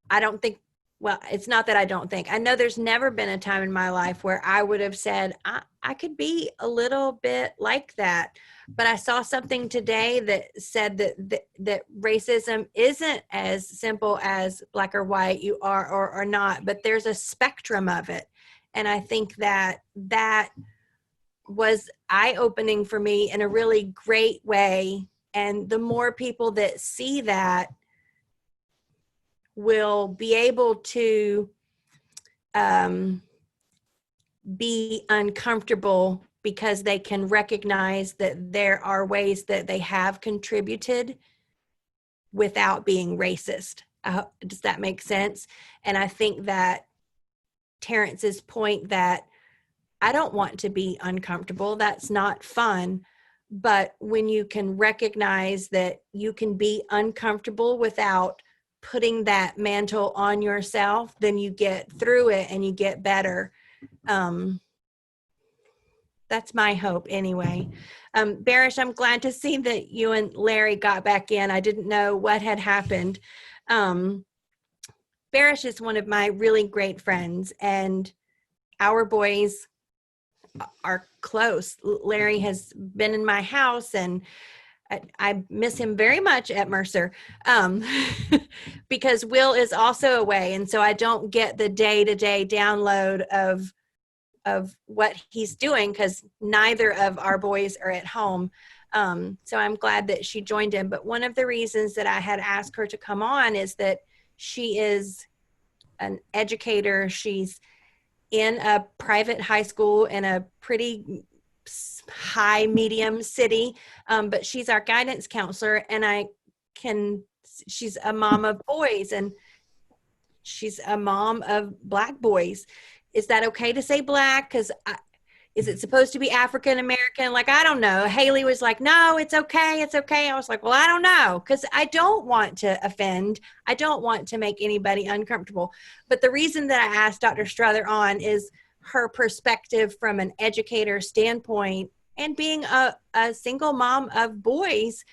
I don't think, well, it's not that I don't think. I know there's never been a time in my life where I would have said, I could be a little bit like that. But I saw something today that said that racism isn't as simple as black or white, you are or not, but there's a spectrum of it. And I think that was eye-opening for me in a really great way. And the more people that see that will be able to be uncomfortable because they can recognize that there are ways that they have contributed without being racist. Does that make sense? And I think that Terrence's point that I don't want to be uncomfortable, that's not fun. But when you can recognize that you can be uncomfortable without putting that mantle on yourself, then you get through it and you get better. That's my hope anyway. Barish, I'm glad to see that you and Larry got back in. I didn't know what had happened. Barish is one of my really great friends, and our boys are close. Larry has been in my house, and I miss him very much at Mercer because Will is also away. And so I don't get the day-to-day download of what he's doing because neither of our boys are at home. So I'm glad that she joined him. But one of the reasons that I had asked her to come on is that she is an educator. She's in a private high school in a pretty high medium city, but she's our guidance counselor, and she's a mom of boys, and she's a mom of black boys. Is that okay to say black? Because is it supposed to be African American? Like, I don't know. Haley was like, no, it's okay. It's okay. I was like, well, I don't know, because I don't want to offend. I don't want to make anybody uncomfortable. But the reason that I asked Dr. Strother on is her perspective from an educator standpoint, and being a single mom of boys.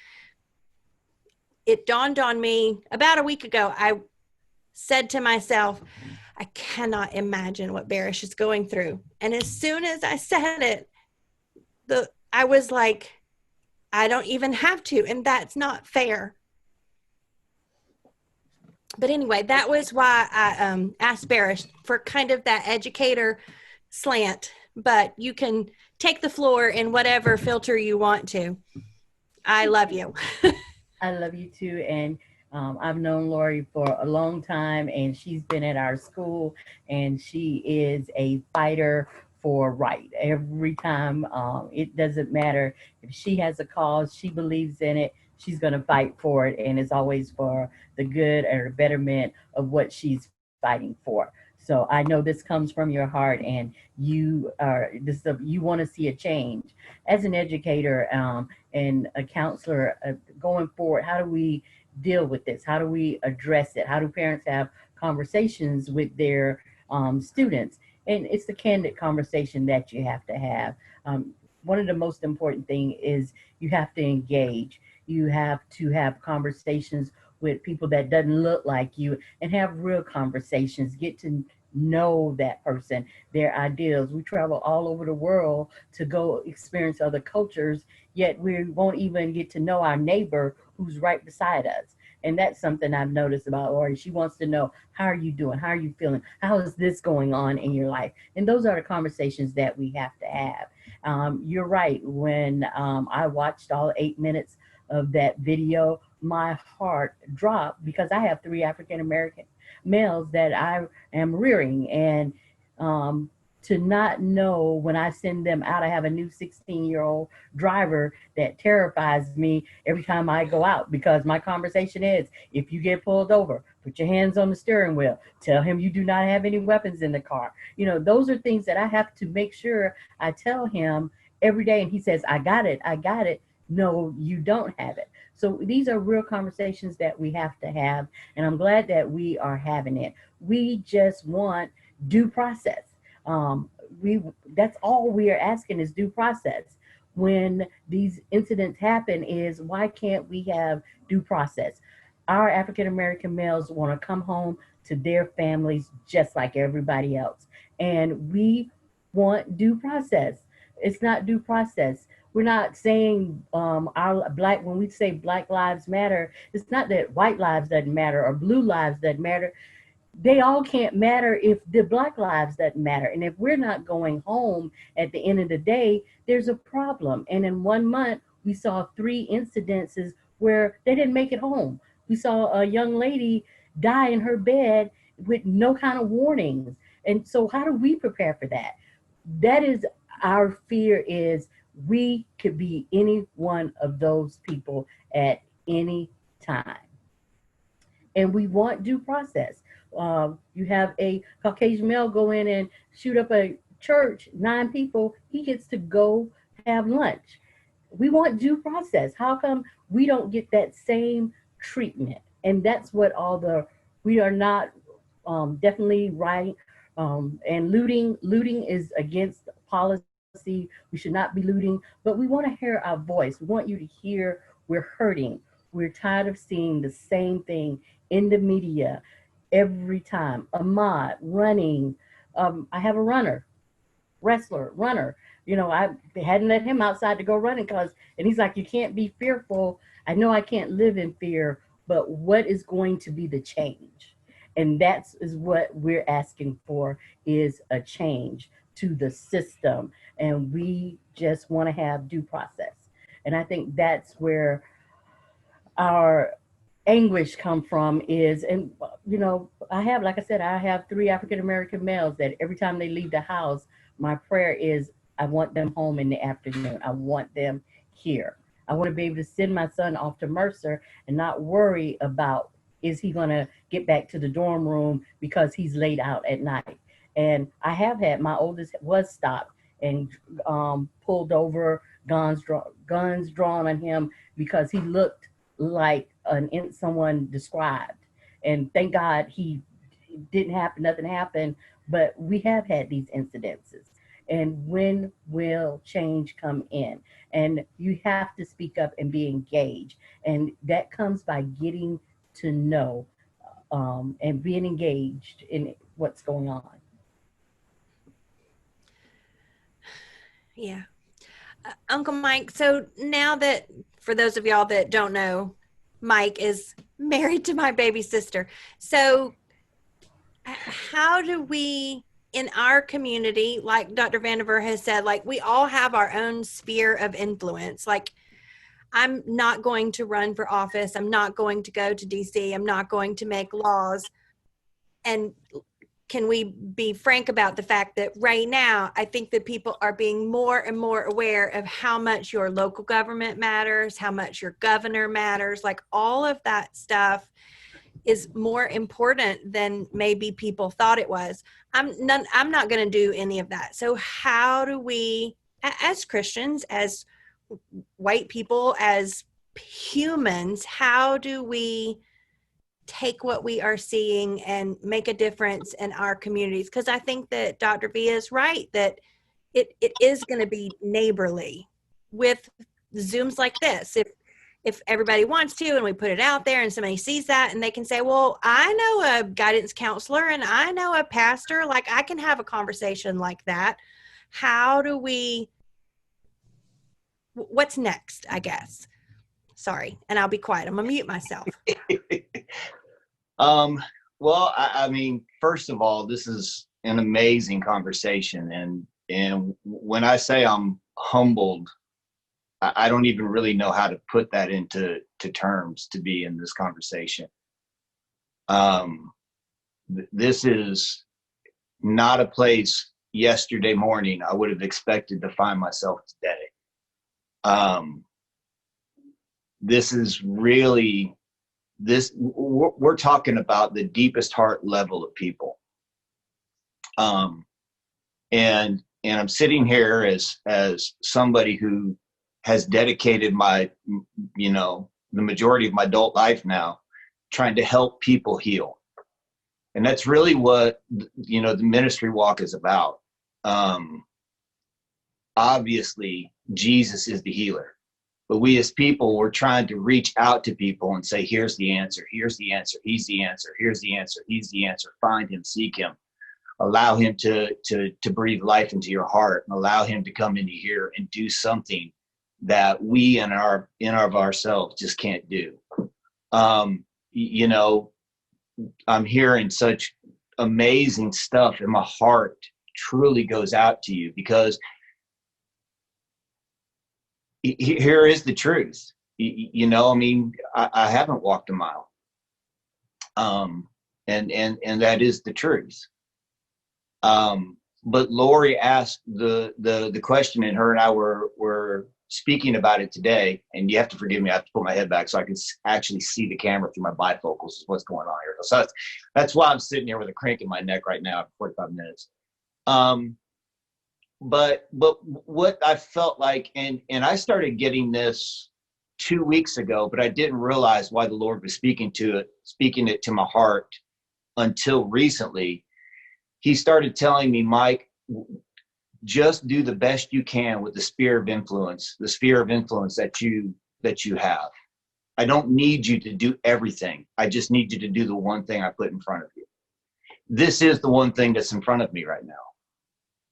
It dawned on me about a week ago. I said to myself, I cannot imagine what Barish is going through. And as soon as I said it, I was like, I don't even have to, and that's not fair. But anyway, that was why I asked Barish for kind of that educator slant, but you can take the floor in whatever filter you want to. I love you. I love you too. And I've known Lori for a long time, and she's been at our school, and she is a fighter for right. Every time, it doesn't matter if she has a cause, she believes in it. She's going to fight for it, and it's always for the good or betterment of what she's fighting for. So I know this comes from your heart, and you want to see a change as an educator. And a counselor going forward, how do we deal with this? How do we address it? How do parents have conversations with their students? And it's the candid conversation that you have to have. One of the most important thing is you have to engage. You have to have conversations with people that doesn't look like you, and have real conversations. Get to know that person, their ideals. We travel all over the world to go experience other cultures, yet we won't even get to know our neighbor who's right beside us. And that's something I've noticed about Lori. She wants to know, how are you doing? How are you feeling? How is this going on in your life? And those are the conversations that we have to have. You're right. When I watched all 8 minutes of that video, my heart dropped, because I have 3 African American males that I am rearing. And to not know, when I send them out, I have a new 16-year-old driver that terrifies me every time I go out, because my conversation is, if you get pulled over, put your hands on the steering wheel, tell him you do not have any weapons in the car. You know, those are things that I have to make sure I tell him every day. And he says, I got it. I got it. No, you don't have it. So these are real conversations that we have to have. And I'm glad that we are having it. We just want due process. That's all we are asking, is due process. When these incidents happen, is why can't we have due process? Our African American males want to come home to their families just like everybody else. And we want due process. It's not due process. We're not saying when we say Black Lives Matter, it's not that white lives doesn't matter or blue lives doesn't matter. They all can't matter if the Black lives doesn't matter. And if we're not going home at the end of the day, there's a problem. And in 1 month, we saw 3 incidences where they didn't make it home. We saw a young lady die in her bed with no kind of warnings. And so how do we prepare for that? That is our fear, is we could be any one of those people at any time. And we want due process. You have a Caucasian male go in and shoot up a church, 9 people, he gets to go have lunch. We want due process. How come we don't get that same treatment? And that's what we are not definitely right. And looting is against policy. We should not be looting, but we want to hear our voice. We want you to hear we're hurting. We're tired of seeing the same thing in the media every time. Ahmaud running. I have a runner. You know, I hadn't let him outside to go running and he's like, you can't be fearful. I know I can't live in fear, but what is going to be the change? And is what we're asking for, is a change to the system. And we just want to have due process. And I think that's where our anguish come from is, and you know, I have 3 African American males that every time they leave the house, my prayer is, I want them home in the afternoon. I want them here. I want to be able to send my son off to Mercer and not worry about, is he going to get back to the dorm room because he's laid out at night. And I have had, my oldest was stopped and pulled over, guns drawn on him because he looked like someone described. And thank God nothing happened, but we have had these incidences. And when will change come in? And you have to speak up and be engaged. And that comes by getting to know and being engaged in what's going on. Yeah. Uncle Mike, so now that, for those of y'all that don't know, Mike is married to my baby sister. So, how do we, in our community, like Dr. Vandiver has said, like we all have our own sphere of influence. Like, I'm not going to run for office. I'm not going to go to DC. I'm not going to make laws. And can we be frank about the fact that right now, I think that people are being more and more aware of how much your local government matters, how much your governor matters, like all of that stuff is more important than maybe people thought it was. I'm not going to do any of that. So how do we, as Christians, as white people, as humans, how do we take what we are seeing and make a difference in our communities? Because I think that Dr. V is right, that it is going to be neighborly with Zooms like this. If everybody wants to and we put it out there and somebody sees that and they can say, well, I know a guidance counselor and I know a pastor, like I can have a conversation like that. How do we, what's next, I guess? Sorry, and I'll be quiet. I'm gonna mute myself. Well, I mean, first of all, this is an amazing conversation. And when I say I'm humbled, I don't even really know how to put that into terms to be in this conversation. This is not a place yesterday morning I would have expected to find myself today. This is really, we're talking about the deepest heart level of people. And I'm sitting here as somebody who has dedicated my, the majority of my adult life now trying to help people heal. And that's really what, the ministry walk is about. Obviously, Jesus is the healer. But we as people, we're trying to reach out to people and say, here's the answer, here's the answer, he's the answer, here's the answer, he's the answer. Find him, seek him. Allow him to breathe life into your heart and allow him to come into here and do something that we in of ourselves just can't do. I'm hearing such amazing stuff and my heart truly goes out to you because here is the truth. I haven't walked a mile. And that is the truth. But Lori asked the question, and her and I were speaking about it today, and you have to forgive me, I have to put my head back so I can actually see the camera through my bifocals is what's going on here. So that's why I'm sitting here with a crank in my neck right now for 45 minutes. But what I felt like, and I started getting this 2 weeks ago, but I didn't realize why the Lord was speaking it to my heart until recently. He started telling me, Mike, just do the best you can with the sphere of influence that you have. I don't need you to do everything. I just need you to do the one thing I put in front of you. This is the one thing that's in front of me right now.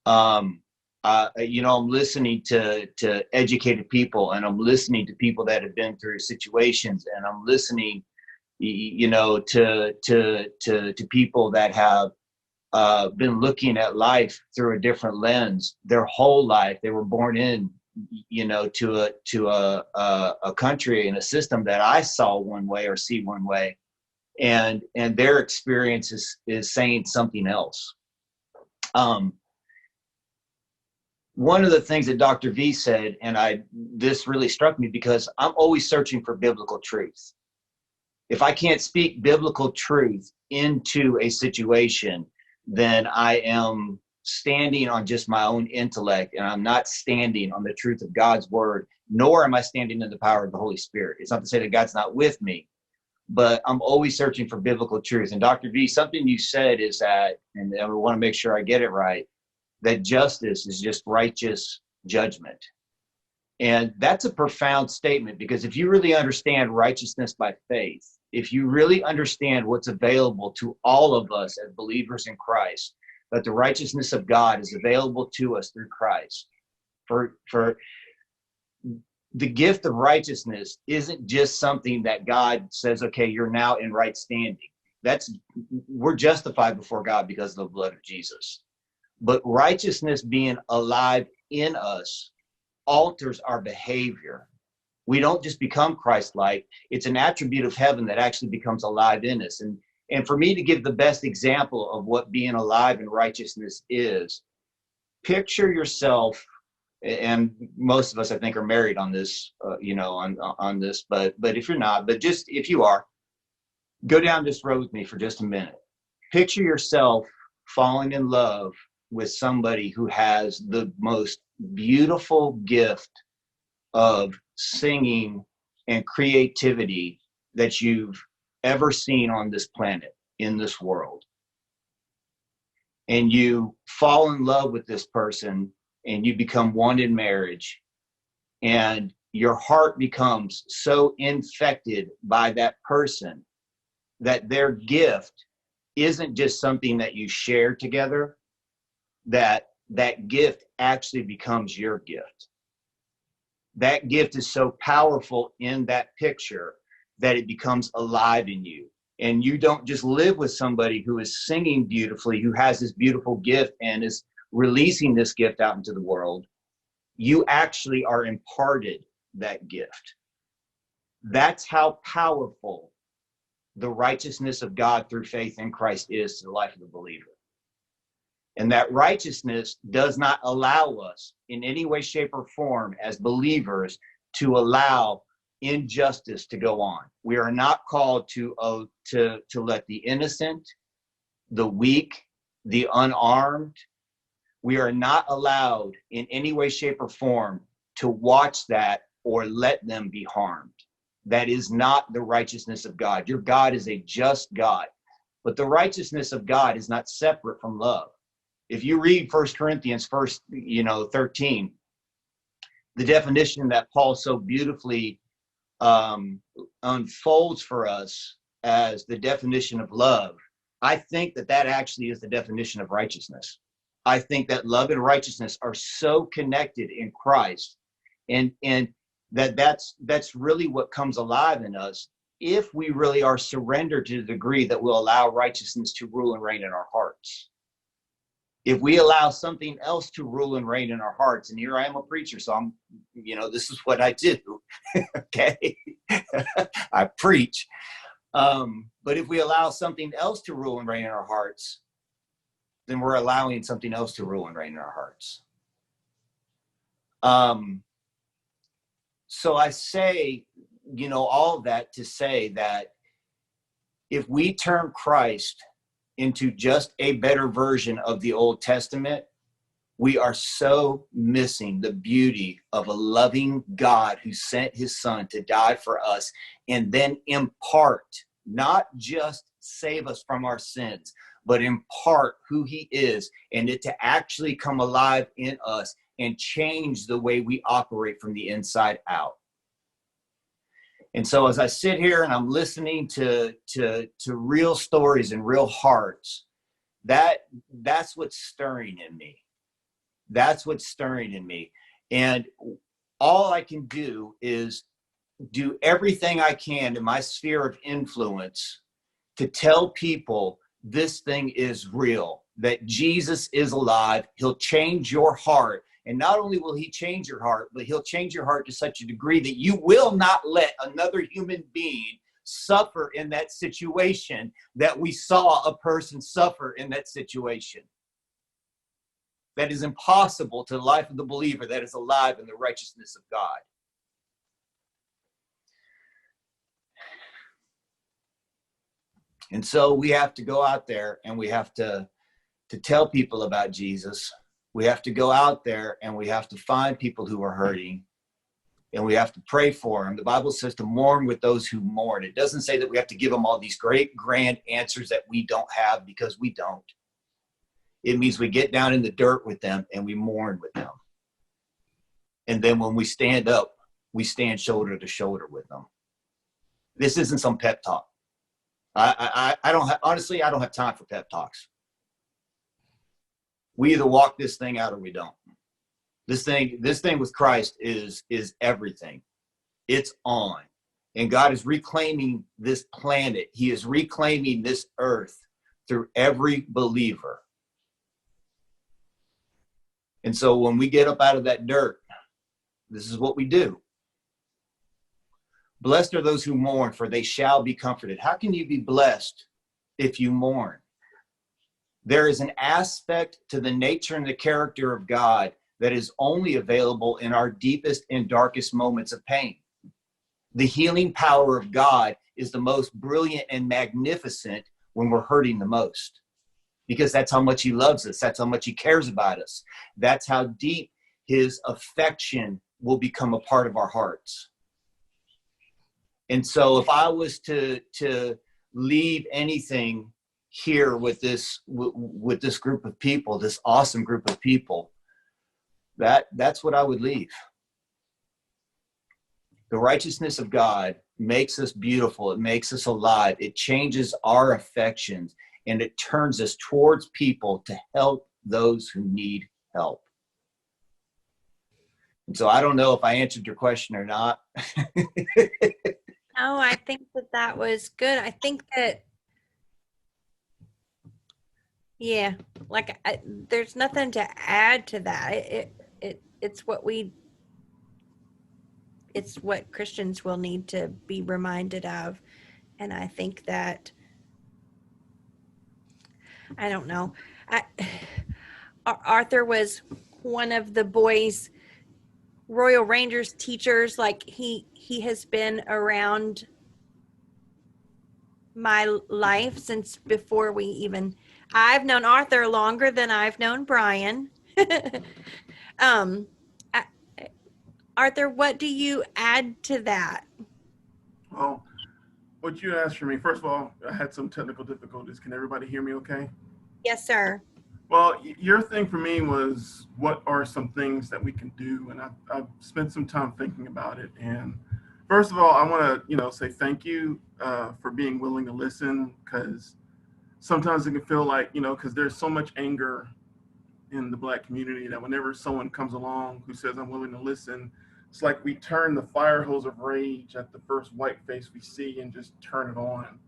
I'm listening to educated people, and I'm listening to people that have been through situations, and I'm listening, to people that have been looking at life through a different lens their whole life. They were born in, to a country and a system that I saw one way or see one way, and their experience is saying something else. One of the things that Dr. V said, and this really struck me because I'm always searching for biblical truth. If I can't speak biblical truth into a situation, then I am standing on just my own intellect, and I'm not standing on the truth of God's word, nor am I standing in the power of the Holy Spirit. It's not to say that God's not with me, but I'm always searching for biblical truth. And Dr. V, something you said is that, and I want to make sure I get it right, that justice is just righteous judgment. And that's a profound statement, because if you really understand righteousness by faith, if you really understand what's available to all of us as believers in Christ, that the righteousness of God is available to us through Christ. For the gift of righteousness isn't just something that God says, okay, you're now in right standing. We're justified before God because of the blood of Jesus. But righteousness being alive in us alters our behavior. We don't just become Christ-like. It's an attribute of heaven that actually becomes alive in us. And for me to give the best example of what being alive in righteousness is, picture yourself, and most of us, I think, are married on this, on this, but if you're not, but just if you are, go down this road with me for just a minute. Picture yourself falling in love with somebody who has the most beautiful gift of singing and creativity that you've ever seen on this planet, in this world. And you fall in love with this person and you become one in marriage, and your heart becomes so infected by that person that their gift isn't just something that you share together, that gift actually becomes your gift. That gift is so powerful in that picture that it becomes alive in you. And you don't just live with somebody who is singing beautifully, who has this beautiful gift and is releasing this gift out into the world. You actually are imparted that gift. That's how powerful the righteousness of God through faith in Christ is to the life of the believer. And that righteousness does not allow us in any way, shape, or form as believers to allow injustice to go on. We are not called to let the innocent, the weak, the unarmed, we are not allowed in any way, shape, or form to watch that or let them be harmed. That is not the righteousness of God. Your God is a just God, but the righteousness of God is not separate from love. If you read 1 Corinthians 13, the definition that Paul so beautifully unfolds for us as the definition of love, I think that actually is the definition of righteousness. I think that love and righteousness are so connected in Christ, and that's really what comes alive in us if we really are surrendered to the degree that we'll allow righteousness to rule and reign in our hearts. If we allow something else to rule and reign in our hearts, and here I am a preacher, so I'm, this is what I do. Okay. I preach. But if we allow something else to rule and reign in our hearts, then we're allowing something else to rule and reign in our hearts. So I say, all of that to say that if we turn Christ into just a better version of the Old Testament, we are so missing the beauty of a loving God who sent his son to die for us and then impart, not just save us from our sins, but impart who he is, and it to actually come alive in us and change the way we operate from the inside out. And so as I sit here and I'm listening to real stories and real hearts, that's what's stirring in me. That's what's stirring in me. And all I can do is do everything I can in my sphere of influence to tell people this thing is real, that Jesus is alive. He'll change your heart. And not only will he change your heart, but he'll change your heart to such a degree that you will not let another human being suffer in that situation that we saw a person suffer in that situation. That is impossible to the life of the believer that is alive in the righteousness of God. And so we have to go out there and we have to tell people about Jesus. We have to go out there and we have to find people who are hurting, and we have to pray for them. The Bible says to mourn with those who mourn. It doesn't say that we have to give them all these great, grand answers that we don't have, because we don't. It means we get down in the dirt with them and we mourn with them. And then when we stand up, we stand shoulder to shoulder with them. This isn't some pep talk. I don't have, honestly, I don't have time for pep talks. We either walk this thing out or we don't. This thing with Christ is everything. It's on. And God is reclaiming this planet. He is reclaiming this earth through every believer. And so when we get up out of that dirt, this is what we do. Blessed are those who mourn, for they shall be comforted. How can you be blessed if you mourn? There is an aspect to the nature and the character of God that is only available in our deepest and darkest moments of pain. The healing power of God is the most brilliant and magnificent when we're hurting the most, because that's how much he loves us. That's how much he cares about us. That's how deep his affection will become a part of our hearts. And so if I was to leave anything here with this group of people, this awesome group of people, that's what I would leave. The righteousness of God makes us beautiful. It makes us alive. It changes our affections, and it turns us towards people to help those who need help. And so I don't know if I answered your question or not. No, I think that was good. I think that, yeah, like there's nothing to add to that. It's what Christians will need to be reminded of. And I think that, I don't know, Arthur was one of the boys' Royal Rangers teachers. Like he has been around my life since before I've known Arthur longer than I've known Brian. Arthur, what do you add to that? Well, what you asked for me, first of all, I had some technical difficulties. Can everybody hear me okay? Yes, sir. Well, your thing for me was, what are some things that we can do? And I've spent some time thinking about it. And first of all, I want to, say thank you for being willing to listen, because sometimes it can feel like, because there's so much anger in the Black community that whenever someone comes along who says, I'm willing to listen, it's like we turn the fire hose of rage at the first white face we see and just turn it on.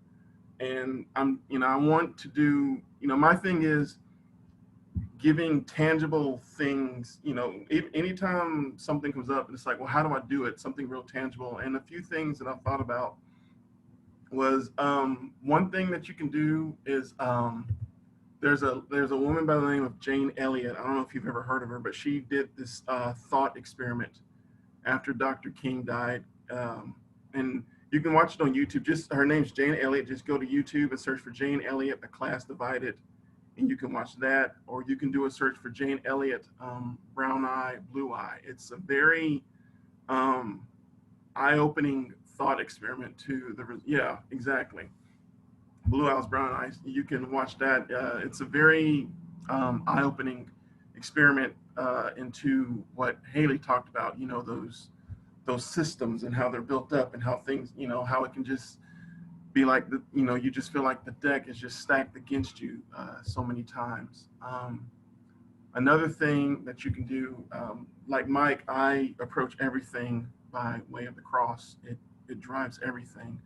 And I want to do, my thing is giving tangible things, anytime something comes up and it's like, well, how do I do it? Something real tangible. And a few things that I thought about was, one thing that you can do is, there's a woman by the name of Jane Elliott. I don't know if you've ever heard of her, but she did this thought experiment after Dr. King died. And you can watch it on YouTube. Her name's Jane Elliott. Just go to YouTube and search for Jane Elliott, The Class Divided, and you can watch that. Or you can do a search for Jane Elliott, Brown Eye, Blue Eye. It's a very eye-opening thought experiment yeah, exactly. Blue Eyes, Brown Eyes. You can watch that. It's a very eye-opening experiment into what Haley talked about. Those systems and how they're built up and how things, how it can just be like you just feel like the deck is just stacked against you so many times. Another thing that you can do, like Mike, I approach everything by way of the cross. It drives everything.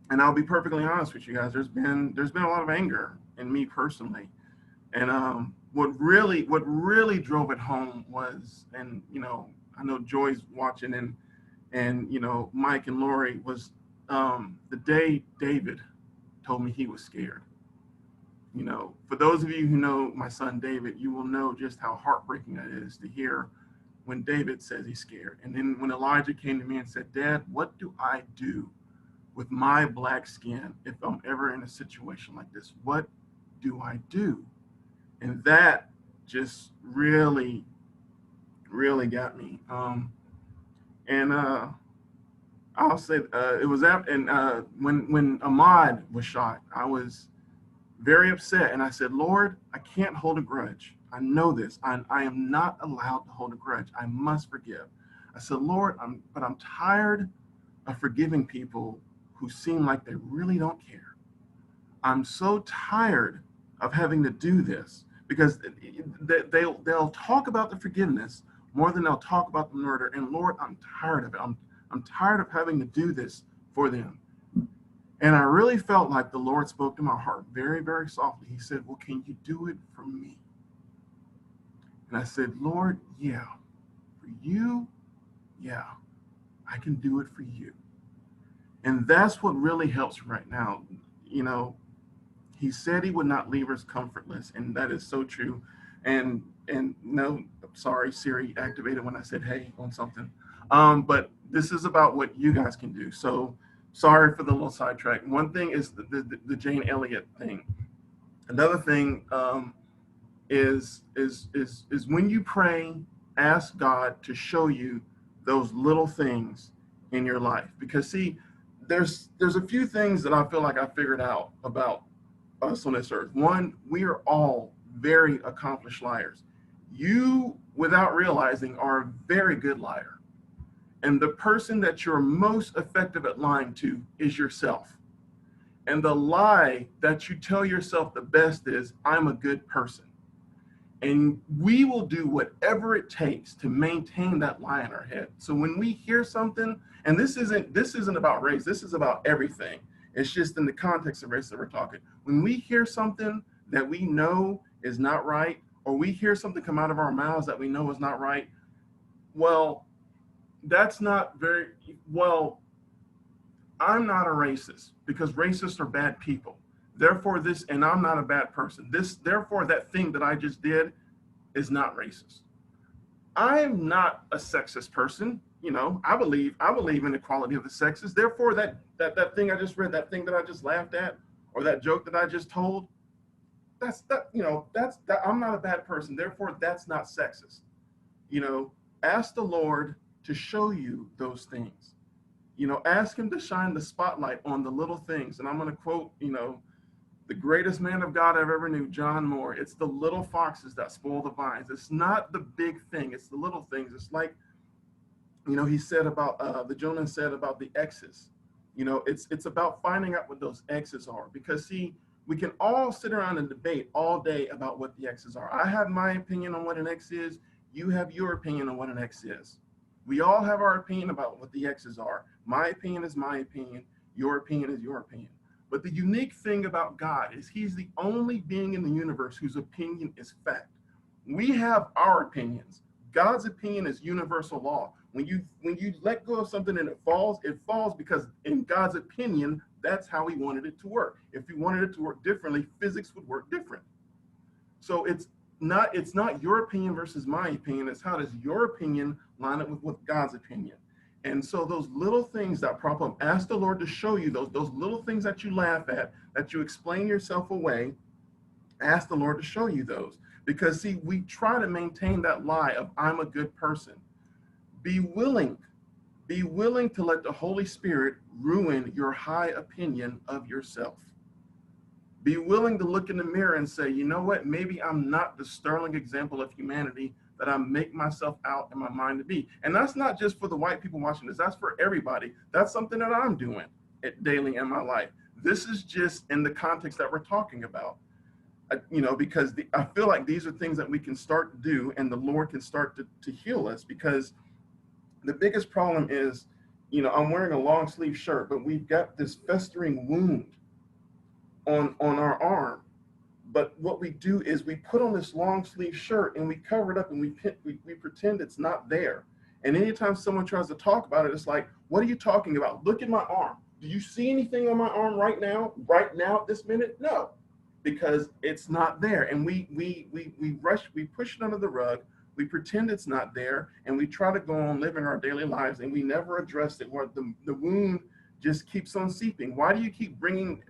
And I'll be perfectly honest with you guys. There's been a lot of anger in me personally, and what really drove it home was, and I know Joy's watching, and Mike and Lori, was the day David told me he was scared. For those of you who know my son David, you will know just how heartbreaking that is to hear when David says he's scared. And then when Elijah came to me and said, Dad, what do I do with my Black skin if I'm ever in a situation like this? What do I do? And that just really, really got me. And I'll say it was after, and when Ahmaud was shot, I was very upset, and I said, Lord, I can't hold a grudge. I know this. I am not allowed to hold a grudge. I must forgive. I said, Lord, I'm tired of forgiving people who seem like they really don't care. I'm so tired of having to do this, because they'll talk about the forgiveness more than they'll talk about the murder. And Lord, I'm tired of it. I'm tired of having to do this for them. And I really felt like the Lord spoke to my heart very, very softly. He said, well, can you do it for me? And I said, Lord, yeah, for you, yeah, I can do it for you. And that's what really helps right now. You know, he said he would not leave us comfortless, and that is so true. And no, sorry, Siri activated when I said hey on something. But this is about what you guys can do. So sorry for the little sidetrack. One thing is the Jane Elliott thing. Another thing is when you pray, ask God to show you those little things in your life. Because see, there's a few things that I feel like I figured out about us on this earth. One, we are all very accomplished liars. You, without realizing, are a very good liar. And the person that you're most effective at lying to is yourself. And the lie that you tell yourself the best is, I'm a good person. And we will do whatever it takes to maintain that lie in our head. So when we hear something, and this isn't about race, this is about everything. It's just in the context of race that we're talking. When we hear something that we know is not right, or we hear something come out of our mouths that we know is not right, well, that's not very, well, I'm not a racist because racists are bad people. Therefore and I'm not a bad person. Therefore that thing that I just did is not racist. I'm not a sexist person. You know, I believe in equality of the sexes. Therefore that thing I just read, that thing that I just laughed at, or that joke that I just told, I'm not a bad person. Therefore that's not sexist. You know, ask the Lord to show you those things. You know, ask him to shine the spotlight on the little things. And I'm going to quote, you know, the greatest man of God I've ever knew, John Moore. It's the little foxes that spoil the vines. It's not the big thing. It's the little things. It's like, you know, he said about, the gentleman said about the X's. You know, it's about finding out what those X's are. Because see, we can all sit around and debate all day about what the X's are. I have my opinion on what an X is. You have your opinion on what an X is. We all have our opinion about what the X's are. My opinion is my opinion. Your opinion is your opinion. But the unique thing about God is he's the only being in the universe whose opinion is fact. We have our opinions. God's opinion is universal law. When you let go of something and it falls because in God's opinion, that's how he wanted it to work. If he wanted it to work differently, physics would work different. So it's not your opinion versus my opinion. It's how does your opinion line up with God's opinion. And so those little things that prop up, ask the Lord to show you those little things that you laugh at, that you explain yourself away, ask the Lord to show you those. Because see, we try to maintain that lie of I'm a good person. Be willing to let the Holy Spirit ruin your high opinion of yourself. Be willing to look in the mirror and say, you know what, maybe I'm not the sterling example of humanity that I make myself out in my mind to be. And that's not just for the white people watching this, that's for everybody. That's something that I'm doing daily in my life. This is just in the context that we're talking about. You know, because I feel like these are things that we can start to do and the Lord can start to heal us, because the biggest problem is, you know, I'm wearing a long sleeve shirt, but we've got this festering wound on our arm. But what we do is we put on this long sleeve shirt and we cover it up and we pretend it's not there. And anytime someone tries to talk about it, it's like, what are you talking about? Look at my arm. Do you see anything on my arm right now? Right now at this minute? No, because it's not there. And we push it under the rug. We pretend it's not there, and we try to go on living our daily lives, and we never address it. Where the wound just keeps on seeping. Why do you keep bringing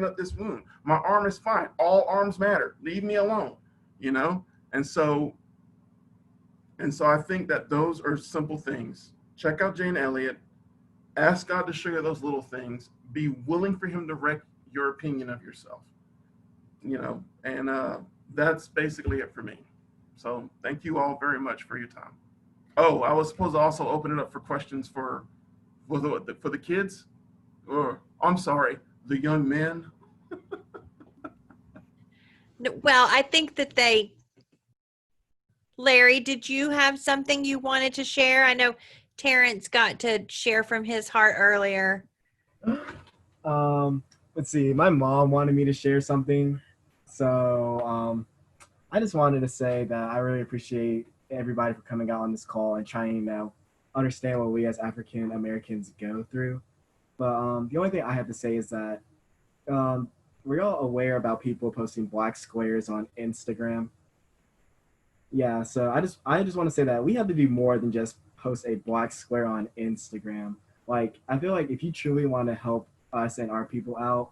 up this wound? My arm is fine. All arms matter. Leave me alone. You know. And so I think that those are simple things. Check out Jane Elliott. Ask God to show you those little things. Be willing for him to wreck your opinion of yourself. You know, and that's basically it for me. So thank you all very much for your time. Oh, I was supposed to also open it up for questions for the kids, or I'm sorry, the young men. Well, I think that Larry, did you have something you wanted to share? I know Terrence got to share from his heart earlier. Let's see. My mom wanted me to share something, so I just wanted to say that I really appreciate everybody for coming out on this call and trying to understand what we as African Americans go through. But the only thing I have to say is that we're all aware about people posting black squares on Instagram. Yeah, so I just want to say that we have to do more than just post a black square on Instagram. Like, I feel like if you truly want to help us and our people out,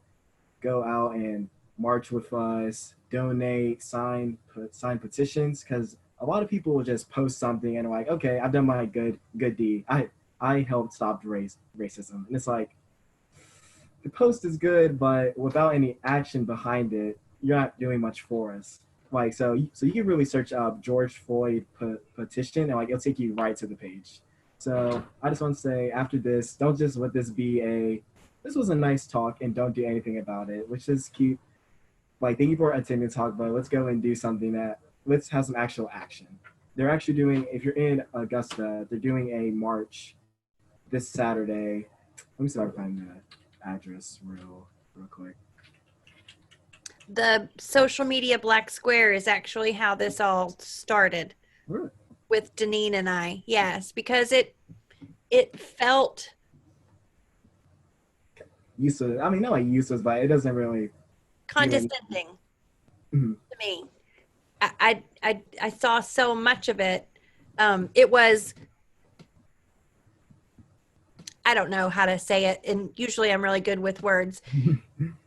go out and march with us, donate, sign petitions, because a lot of people will just post something and are like, okay, I've done my good deed. I helped stop racism, and it's like, the post is good, but without any action behind it, you're not doing much for us. Like, so you can really search up George Floyd petition, and like it'll take you right to the page. So I just want to say, after this, don't just let this be this was a nice talk and don't do anything about it. Let's just keep, like, thank you for attending the talk, but let's go and do something let's have some actual action. They're actually doing, if you're in Augusta, they're doing a march this Saturday. Let me see if I can find the address real quick. The social media black square is actually how this all started. Really? With Deneen and I. Yes, because it felt Useless. I mean, not like useless, but it doesn't really condescending Mhm. to me. I saw so much of it. It was, I don't know how to say it, and usually I'm really good with words.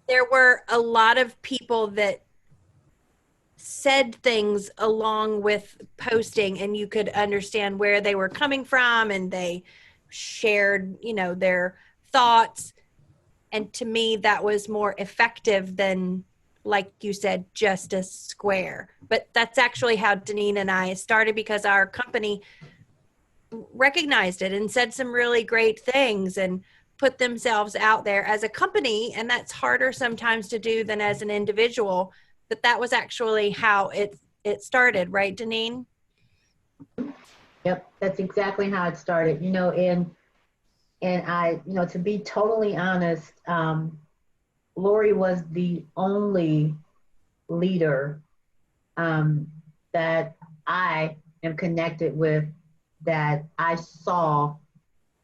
There were a lot of people that said things along with posting, and you could understand where they were coming from, and they shared, their thoughts. And to me, that was more effective than, like you said, just a square. But that's actually how Deneen and I started, because our company recognized it and said some really great things and put themselves out there as a company. And that's harder sometimes to do than as an individual. But that was actually how it started, right, Deneen? Yep, that's exactly how it started. And I, to be totally honest, Lori was the only leader that I am connected with that I saw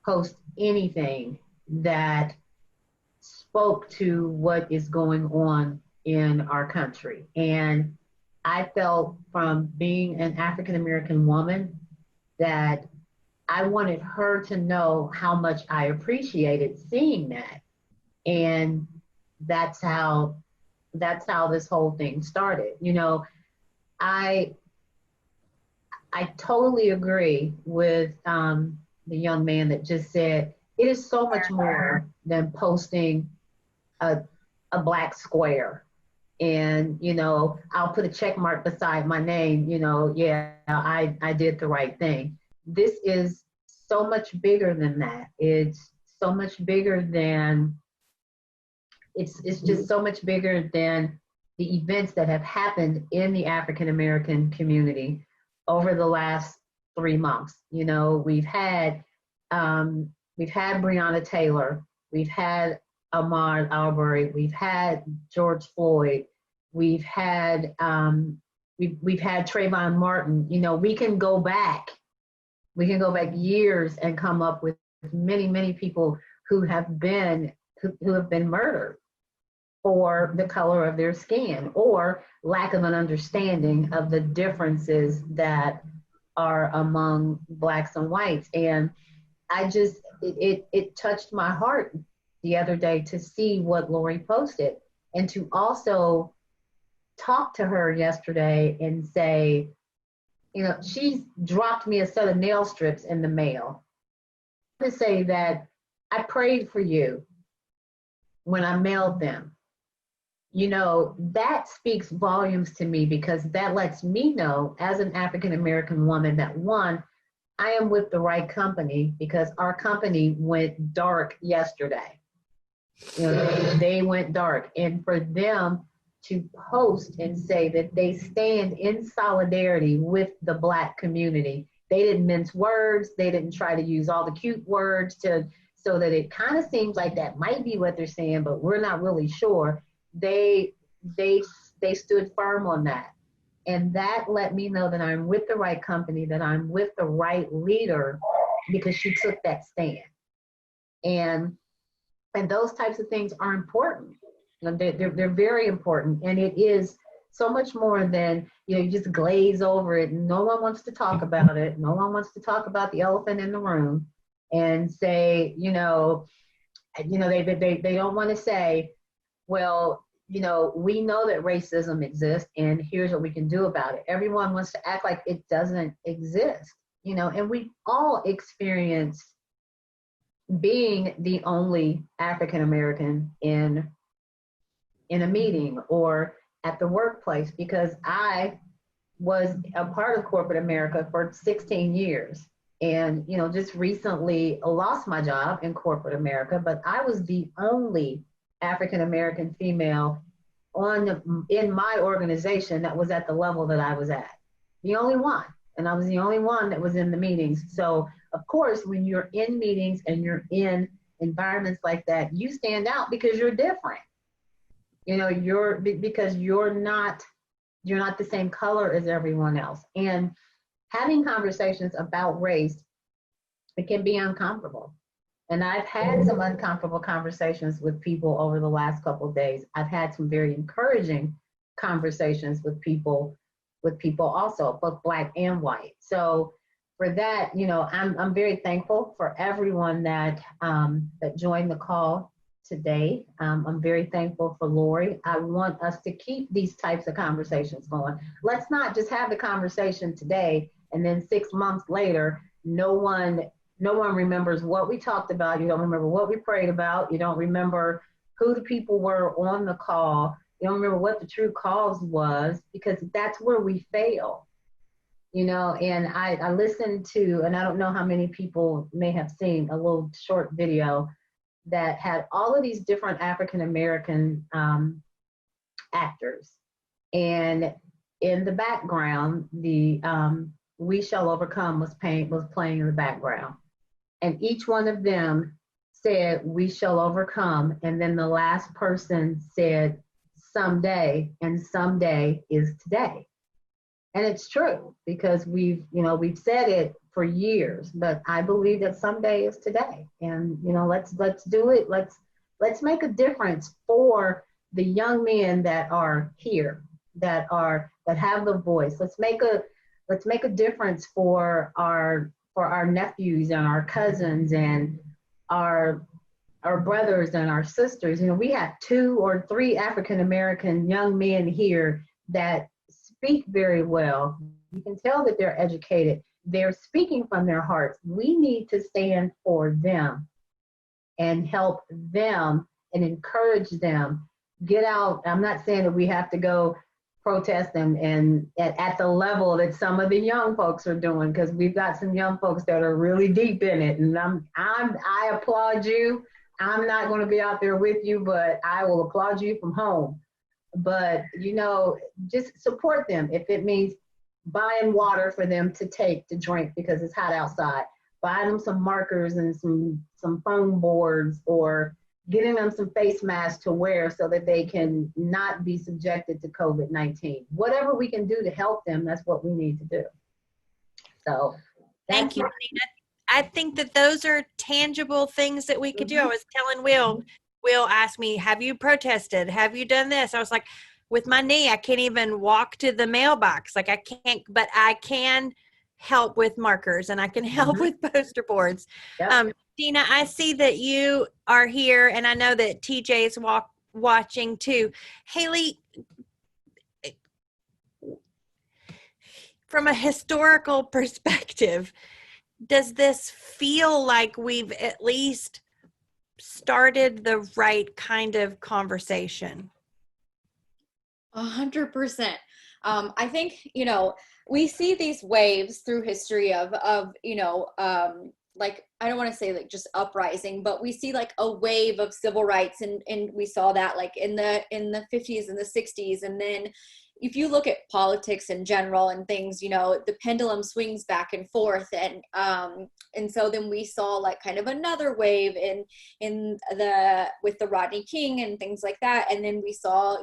post anything that spoke to what is going on in our country. And I felt, from being an African American woman, that I wanted her to know how much I appreciated seeing that. And that's how this whole thing started. I totally agree with the young man that just said, it is so much more than posting a black square. And, I'll put a check mark beside my name, yeah, I did the right thing. This is so much bigger than that. It's so much bigger than, it's just so much bigger than the events that have happened in the African American community over the last 3 months. We've had Breonna Taylor, we've had Ahmaud Arbery, we've had George Floyd, we've had Trayvon Martin. We can go back years and come up with many people who have been murdered for the color of their skin or lack of an understanding of the differences that are among blacks and whites. And it touched my heart the other day to see what Lori posted, and to also talk to her yesterday and say, she's dropped me a set of nail strips in the mail. To say that I prayed for you when I mailed them. That speaks volumes to me, because that lets me know, as an African American woman, that one, I am with the right company, because our company went dark yesterday. They went dark. And for them to post and say that they stand in solidarity with the Black community. They didn't mince words. They didn't try to use all the cute words so that it kind of seems like that might be what they're saying, but we're not really sure. They stood firm on that. And that let me know that I'm with the right company, that I'm with the right leader, because she took that stand. And those types of things are important. They're very important. And it is so much more than, you just glaze over it. No one wants to talk about it. No one wants to talk about the elephant in the room and say, they don't want to say, well, we know that racism exists and here's what we can do about it. Everyone wants to act like it doesn't exist, and we all experience being the only African American in a meeting or at the workplace, because I was a part of corporate America for 16 years and, just recently lost my job in corporate America, but I was the only African American female in my organization that was at the level that I was at. The only one. And I was the only one that was in the meetings. So of course, when you're in meetings and you're in environments like that, you stand out because you're different. Because you're not the same color as everyone else. And having conversations about race, it can be uncomfortable. And I've had some uncomfortable conversations with people over the last couple of days. I've had some very encouraging conversations with people also, both Black and white. So for that, I'm very thankful for everyone that joined the call today. I'm very thankful for Lori. I want us to keep these types of conversations going. Let's not just have the conversation today and then 6 months later, no one remembers what we talked about. You don't remember what we prayed about. You don't remember who the people were on the call. You don't remember what the true cause was, because that's where we fail. And I listened to, and I don't know how many people may have seen a little short video that had all of these different African American actors. And in the background, the We Shall Overcome was playing in the background. And each one of them said, we shall overcome. And then the last person said, someday, and someday is today. And it's true, because we've said it for years, but I believe that someday is today. And, let's do it. Let's make a difference for the young men that are here, that have the voice. Let's make a difference for our nephews and our cousins and our brothers and our sisters. We have 2 or 3 African American young men here that speak very well. You can tell that they're educated. They're speaking from their hearts. We need to stand for them and help them and encourage them. Get out. I'm not saying that we have to go protest them and at the level that some of the young folks are doing, because we've got some young folks that are really deep in it. And I applaud you. I'm not going to be out there with you, but I will applaud you from home. But, just support them. If it means buying water for them to drink because it's hot outside, buy them some markers and some foam boards, or getting them some face masks to wear so that they can not be subjected to COVID-19. Whatever we can do to help them, that's what we need to do. So thank you, Nina. I think that those are tangible things that we could do. I was telling Will asked me, have you protested? Have you done this? I was like, with my knee, I can't even walk to the mailbox. Like I can't, but I can help with markers and I can help with poster boards. Yep. Dina, I see that you are here, and I know that TJ is watching too. Haley, from a historical perspective, does this feel like we've at least started the right kind of conversation? 100%. I think, we see these waves through history of like, I don't want to say like just uprising, but we see like a wave of civil rights, and we saw that like in the 50s and the 60s. And then if you look at politics in general and things, the pendulum swings back and forth. And so then we saw like kind of another wave with the Rodney King and things like that. And then we saw,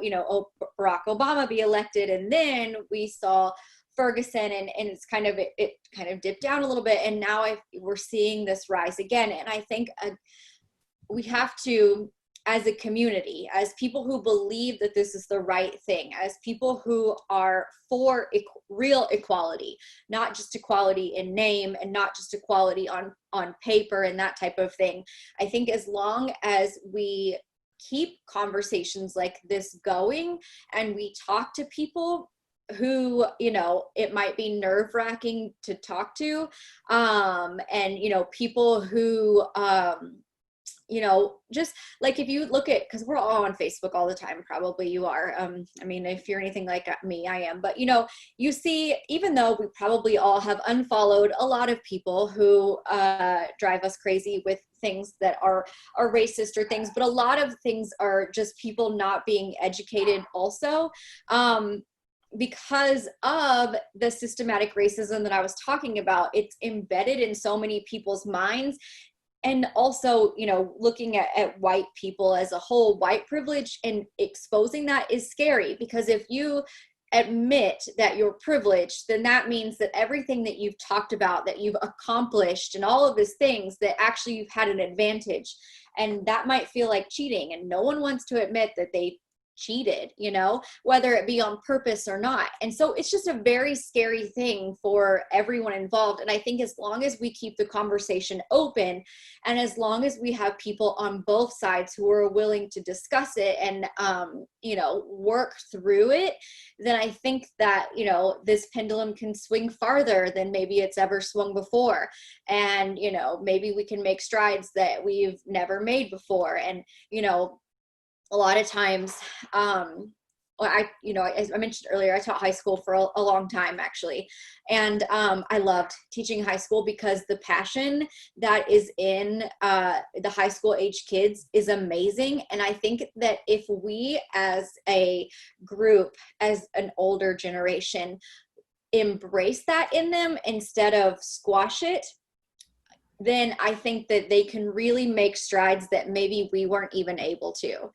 Barack Obama be elected. And then we saw Ferguson, and it kind of dipped down a little bit. And now we're seeing this rise again. And I think we have to, as a community, as people who believe that this is the right thing, as people who are for real equality, not just equality in name and not just equality on paper and that type of thing. I think as long as we keep conversations like this going and we talk to people who, it might be nerve-wracking to talk to, and, people who, just like, if you look at, because we're all on Facebook all the time, probably you are. I mean, if you're anything like me, I am. But, you see, even though we probably all have unfollowed a lot of people who drive us crazy with things that are racist or things, but a lot of things are just people not being educated also. Because of the systematic racism that I was talking about, it's embedded in so many people's minds. And also, looking at white people as a whole, white privilege, and exposing that is scary, because if you admit that you're privileged, then that means that everything that you've talked about, that you've accomplished, and all of these things, that actually you've had an advantage. And that might feel like cheating, and no one wants to admit that they cheated, whether it be on purpose or not. And so it's just a very scary thing for everyone involved. And I think as long as we keep the conversation open, and as long as we have people on both sides who are willing to discuss it and, work through it, then I think that, this pendulum can swing farther than maybe it's ever swung before. And, maybe we can make strides that we've never made before. And, a lot of times, as I mentioned earlier, I taught high school for a long time, actually. And I loved teaching high school because the passion that is in the high school age kids is amazing. And I think that if we as a group, as an older generation, embrace that in them instead of squash it, then I think that they can really make strides that maybe we weren't even able to.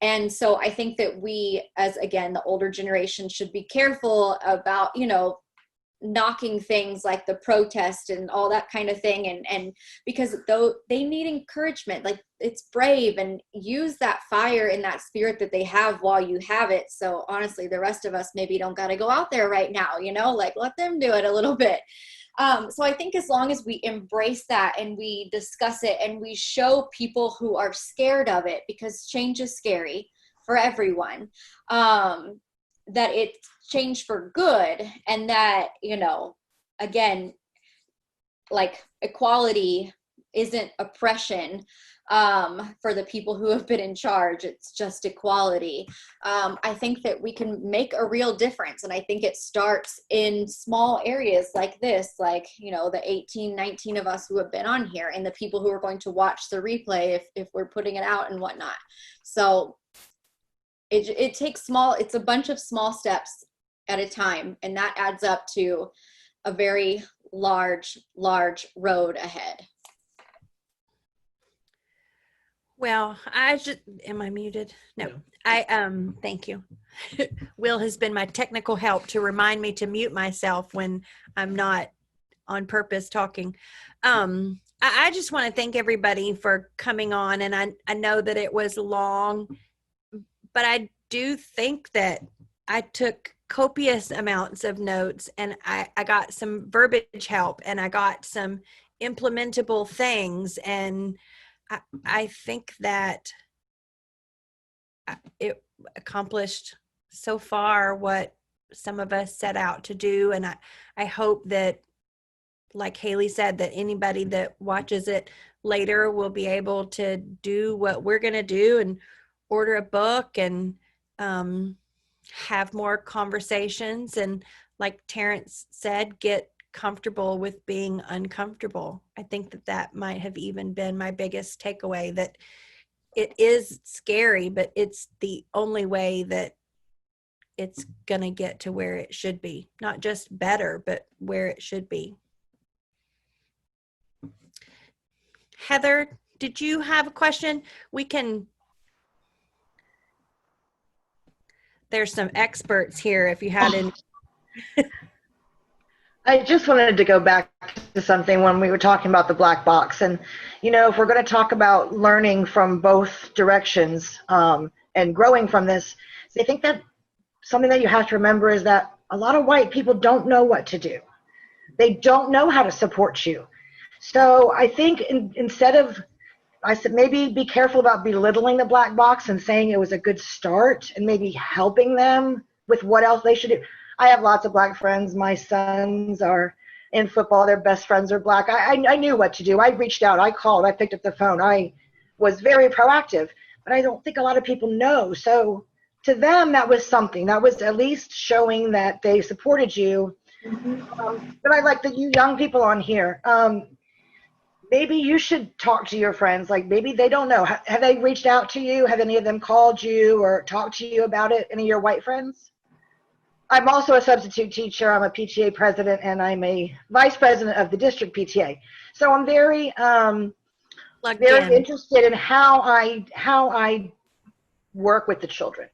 And so I think that we, as again, the older generation, should be careful about, knocking things like the protest and all that kind of thing. And because though they need encouragement, like, it's brave, and use that fire and that spirit that they have while you have it. So honestly, the rest of us maybe don't got to go out there right now, like, let them do it a little bit. So I think as long as we embrace that and we discuss it and we show people who are scared of it, because change is scary for everyone, that it's change for good, and that, again, like, equality isn't oppression for the people who have been in charge. It's just equality. I think that we can make a real difference. And I think it starts in small areas like this, like, the 18, 19 of us who have been on here, and the people who are going to watch the replay if we're putting it out and whatnot. So it takes it's a bunch of small steps at a time, and that adds up to a very large road ahead. Well, am I muted? No. Thank you. Will has been my technical help to remind me to mute myself when I'm not on purpose talking. I just want to thank everybody for coming on, and I know that it was long, but I do think that I took copious amounts of notes, and I got some verbiage help, and I got some implementable things, and I think that it accomplished so far what some of us set out to do. And I hope that, like Haley said, that anybody that watches it later will be able to do what we're going to do and order a book and have more conversations. And like Terrence said, get comfortable with being uncomfortable. I think that that might have even been my biggest takeaway, that it is scary, but it's the only way that it's going to get to where it should be. Not just better, but where it should be. Heather, did you have a question? There's some experts here if you had any. I just wanted to go back to something when we were talking about the black box. And, if we're going to talk about learning from both directions and growing from this, I think that something that you have to remember is that a lot of white people don't know what to do. They don't know how to support you. So I think instead of, I said, maybe be careful about belittling the black box and saying it was a good start and maybe helping them with what else they should do. I have lots of black friends. My sons are in football. Their best friends are black. I knew what to do. I reached out. I called. I picked up the phone. I was very proactive. But I don't think a lot of people know. So to them, that was something. That was at least showing that they supported you. But I like that you young people on here. Maybe you should talk to your friends. Like maybe they don't know. Have they reached out to you? Have any of them called you or talked to you about it? Any of your white friends? I'm also a substitute teacher. I'm a PTA president, and I'm a vice president of the district PTA. So I'm very, very interested in how I work with the children.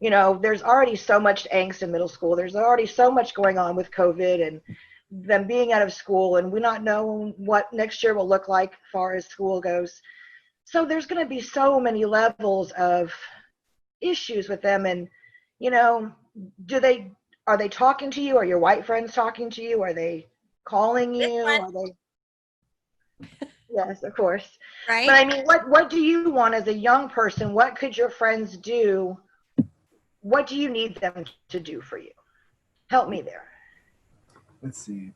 There's already so much angst in middle school. There's already so much going on with COVID and them being out of school, and we not know what next year will look like as far as school goes. So there's going to be so many levels of issues with them, and are they talking to you? Are your white friends talking to you? Are they calling you? Are they? Yes, of course. Right. But I mean, what do you want as a young person? What could your friends do? What do you need them to do for you? Help me there. Let's see.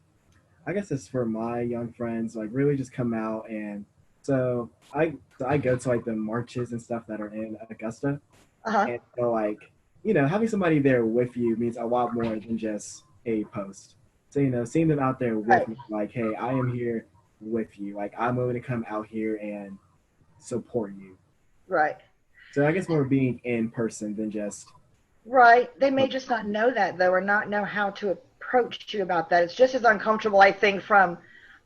I guess it's for my young friends, like really just come out. And so I go to like the marches and stuff that are in Augusta. And so like, having somebody there with you means a lot more than just a post. So, seeing them out there with me, like, hey, I am here with you. Like, I'm willing to come out here and support you. Right. So I guess more being in person than just. Right. They may just not know that, though, or not know how to approach you about that. It's just as uncomfortable, I think, from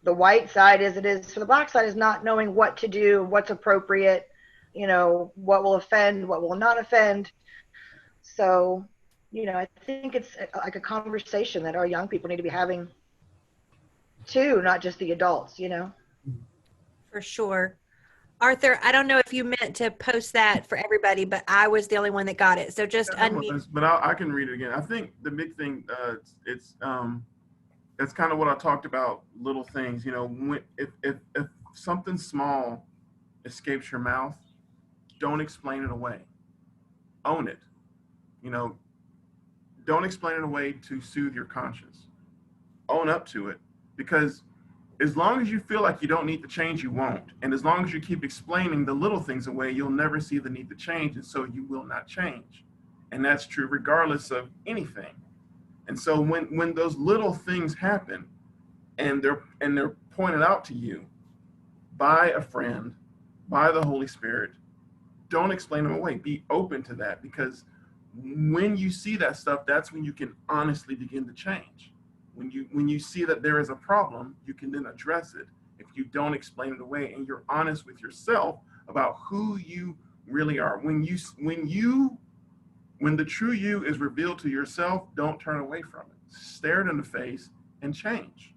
the white side as it is for the black side, is not knowing what to do, what's appropriate, what will offend, what will not offend. So, I think it's like a conversation that our young people need to be having too, not just the adults, For sure. Arthur, I don't know if you meant to post that for everybody, but I was the only one that got it. So just unmute. But I can read it again. I think the big thing, it's that's kind of what I talked about, little things, if something small escapes your mouth, don't explain it away. Own it. Don't explain it away to soothe your conscience. Own up to it, because as long as you feel like you don't need to change, you won't. And as long as you keep explaining the little things away, you'll never see the need to change, and so you will not change. And that's true regardless of anything. And so when those little things happen and they're pointed out to you by a friend, by the Holy Spirit, don't explain them away. Be open to that, because when you see that stuff, that's when you can honestly begin to change. When you see that there is a problem, you can then address it. If you don't explain it away and you're honest with yourself about who you really are. When the true you is revealed to yourself, don't turn away from it. Stare it in the face and change.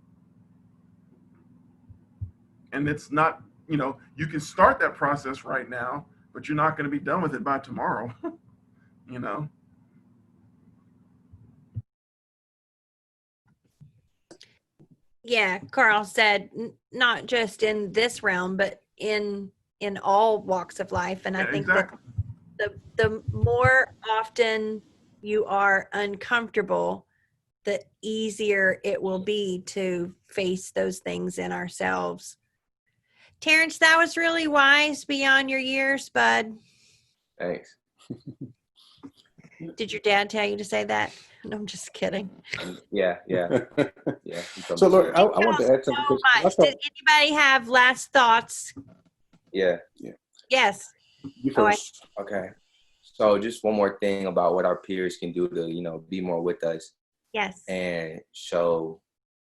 And it's not, you can start that process right now, but you're not going to be done with it by tomorrow. Yeah, Carl said not just in this realm, but in all walks of life. And I think exactly. that the more often you are uncomfortable, the easier it will be to face those things in ourselves. Terrence, that was really wise beyond your years, bud. Thanks. Did your dad tell you to say that? No, I'm just kidding. Yeah. Yeah. So, Lori, I want to add something. So much. Did anybody have last thoughts? Yeah. Yes. You Oh, first. Okay. So just one more thing about what our peers can do to, you know, be more with us Yes. and show,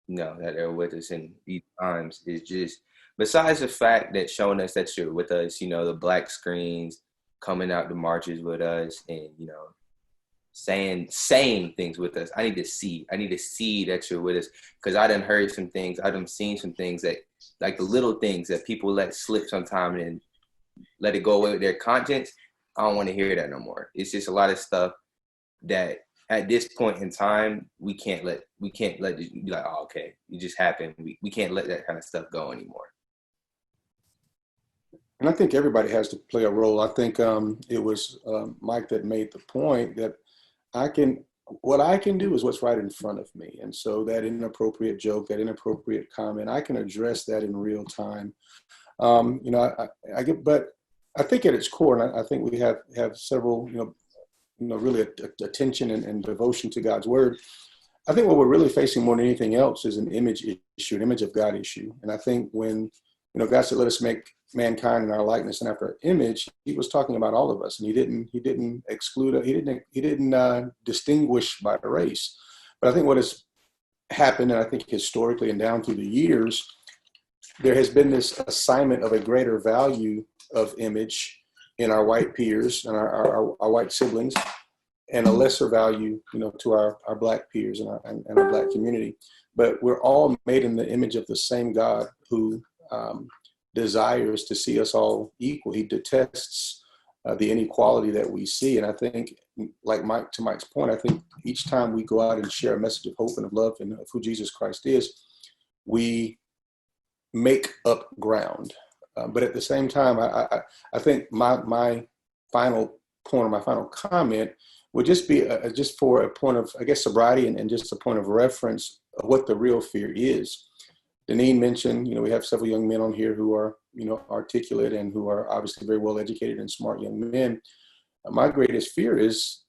you know, that they're with us in these times is just, besides the fact that showing us that you're with us, you know, the black screens, coming out to marches with us and, you know, saying things with us. I need to see that you're with us, because I done heard some things. I done seen some things that, like the little things that people let slip sometime and let it go away with their conscience. I don't want to hear that no more. It's just a lot of stuff that at this point in time, we can't let it be like, oh, okay, it just happened. We can't let that kind of stuff go anymore. And I think everybody has to play a role. I think it was Mike that made the point that what I can do is what's right in front of me. And so that inappropriate joke, that inappropriate comment, I can address that in real time. You know, I get, but I think at its core, and I think we have several, you know, really attention and devotion to God's word. I think what we're really facing more than anything else is an image issue, an image of God issue. And I think when, you know, God said, let us make mankind in our likeness and after our image, he was talking about all of us, and he didn't exclude, he didn't distinguish by race. But I think what has happened, and I think historically and down through the years, there has been this assignment of a greater value of image in our white peers and our white siblings, and a lesser value, you know, to our black peers and our black community. But we're all made in the image of the same God who desires to see us all equal. He detests the inequality that we see. And I think, like to Mike's point, I think each time we go out and share a message of hope and of love and of who Jesus Christ is, we make up ground. But at the same time, I think my final point or my final comment would just be just for a point of, I guess, sobriety and just a point of reference of what the real fear is. Deneen mentioned, you know, we have several young men on here who are, you know, articulate and who are obviously very well educated and smart young men. My greatest fear is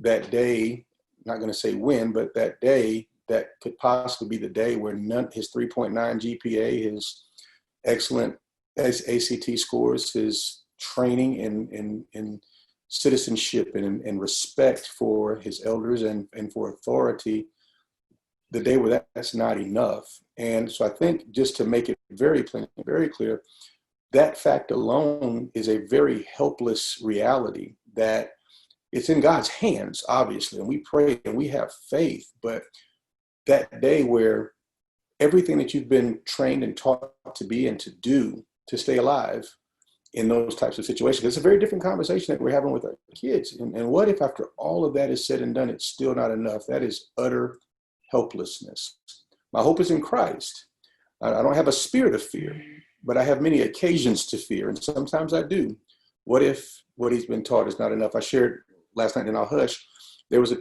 that day, not going to say when, but that day that could possibly be the day where his 3.9 GPA, his excellent ACT scores, his training in citizenship and respect for his elders and for authority, the day where that's not enough. And so I think, just to make it very plain, very clear, that fact alone is a very helpless reality, that it's in God's hands, obviously, and we pray and we have faith, but that day where everything that you've been trained and taught to be and to do to stay alive in those types of situations, it's a very different conversation that we're having with our kids. And what if after all of that is said and done, it's still not enough? That is utter helplessness. My hope is in Christ. I don't have a spirit of fear, but I have many occasions to fear, and sometimes I do. What if what he's been taught is not enough? I shared last night in our hush, there was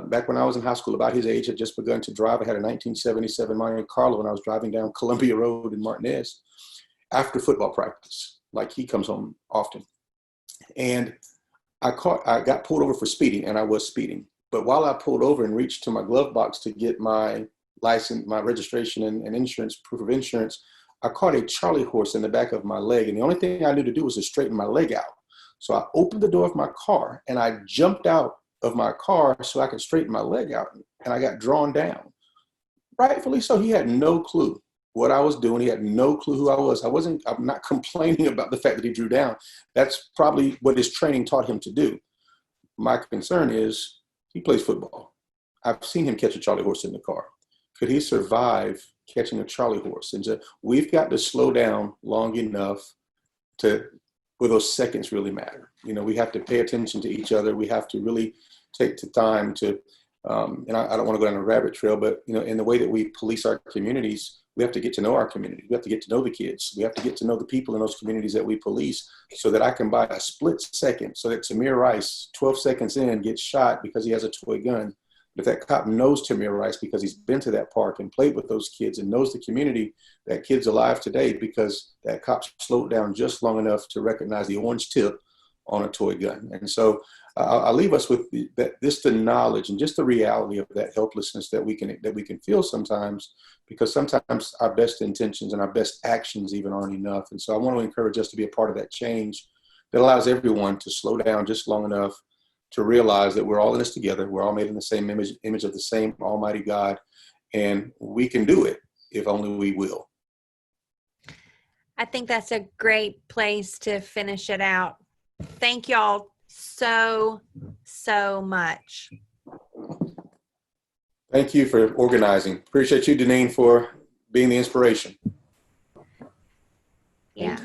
back when I was in high school, about his age, had just begun to drive. I had a 1977 Monte Carlo, and I was driving down Columbia Road in Martinez after football practice, like he comes home often. And I got pulled over for speeding, and I was speeding. But while I pulled over and reached to my glove box to get my license, my registration and insurance, proof of insurance, I caught a Charlie horse in the back of my leg. And the only thing I knew to do was to straighten my leg out. So I opened the door of my car and I jumped out of my car so I could straighten my leg out. And I got drawn down. Rightfully so. He had no clue what I was doing. He had no clue who I was. I'm not complaining about the fact that he drew down. That's probably what his training taught him to do. My concern is he plays football. I've seen him catch a Charlie horse in the car. Could he survive catching a Charlie horse? And we've got to slow down long enough where those seconds really matter. You know, we have to pay attention to each other. We have to really take the time to, and I don't want to go down a rabbit trail, but, you know, in the way that we police our communities, we have to get to know our community. We have to get to know the kids. We have to get to know the people in those communities that we police, so that I can buy a split second, so that Tamir Rice, 12 seconds in, gets shot because he has a toy gun. But if that cop knows Tamir Rice because he's been to that park and played with those kids and knows the community, that kid's alive today because that cop slowed down just long enough to recognize the orange tip on a toy gun. And so I'll leave us with the knowledge and just the reality of that helplessness that we can feel sometimes, because sometimes our best intentions and our best actions even aren't enough. And so I want to encourage us to be a part of that change that allows everyone to slow down just long enough to realize that we're all in this together. We're all made in the same image of the same Almighty God, and we can do it if only we will. I think that's a great place to finish it out. Thank y'all so much. Thank you for organizing. Appreciate you, Deneen, for being the inspiration. Yeah.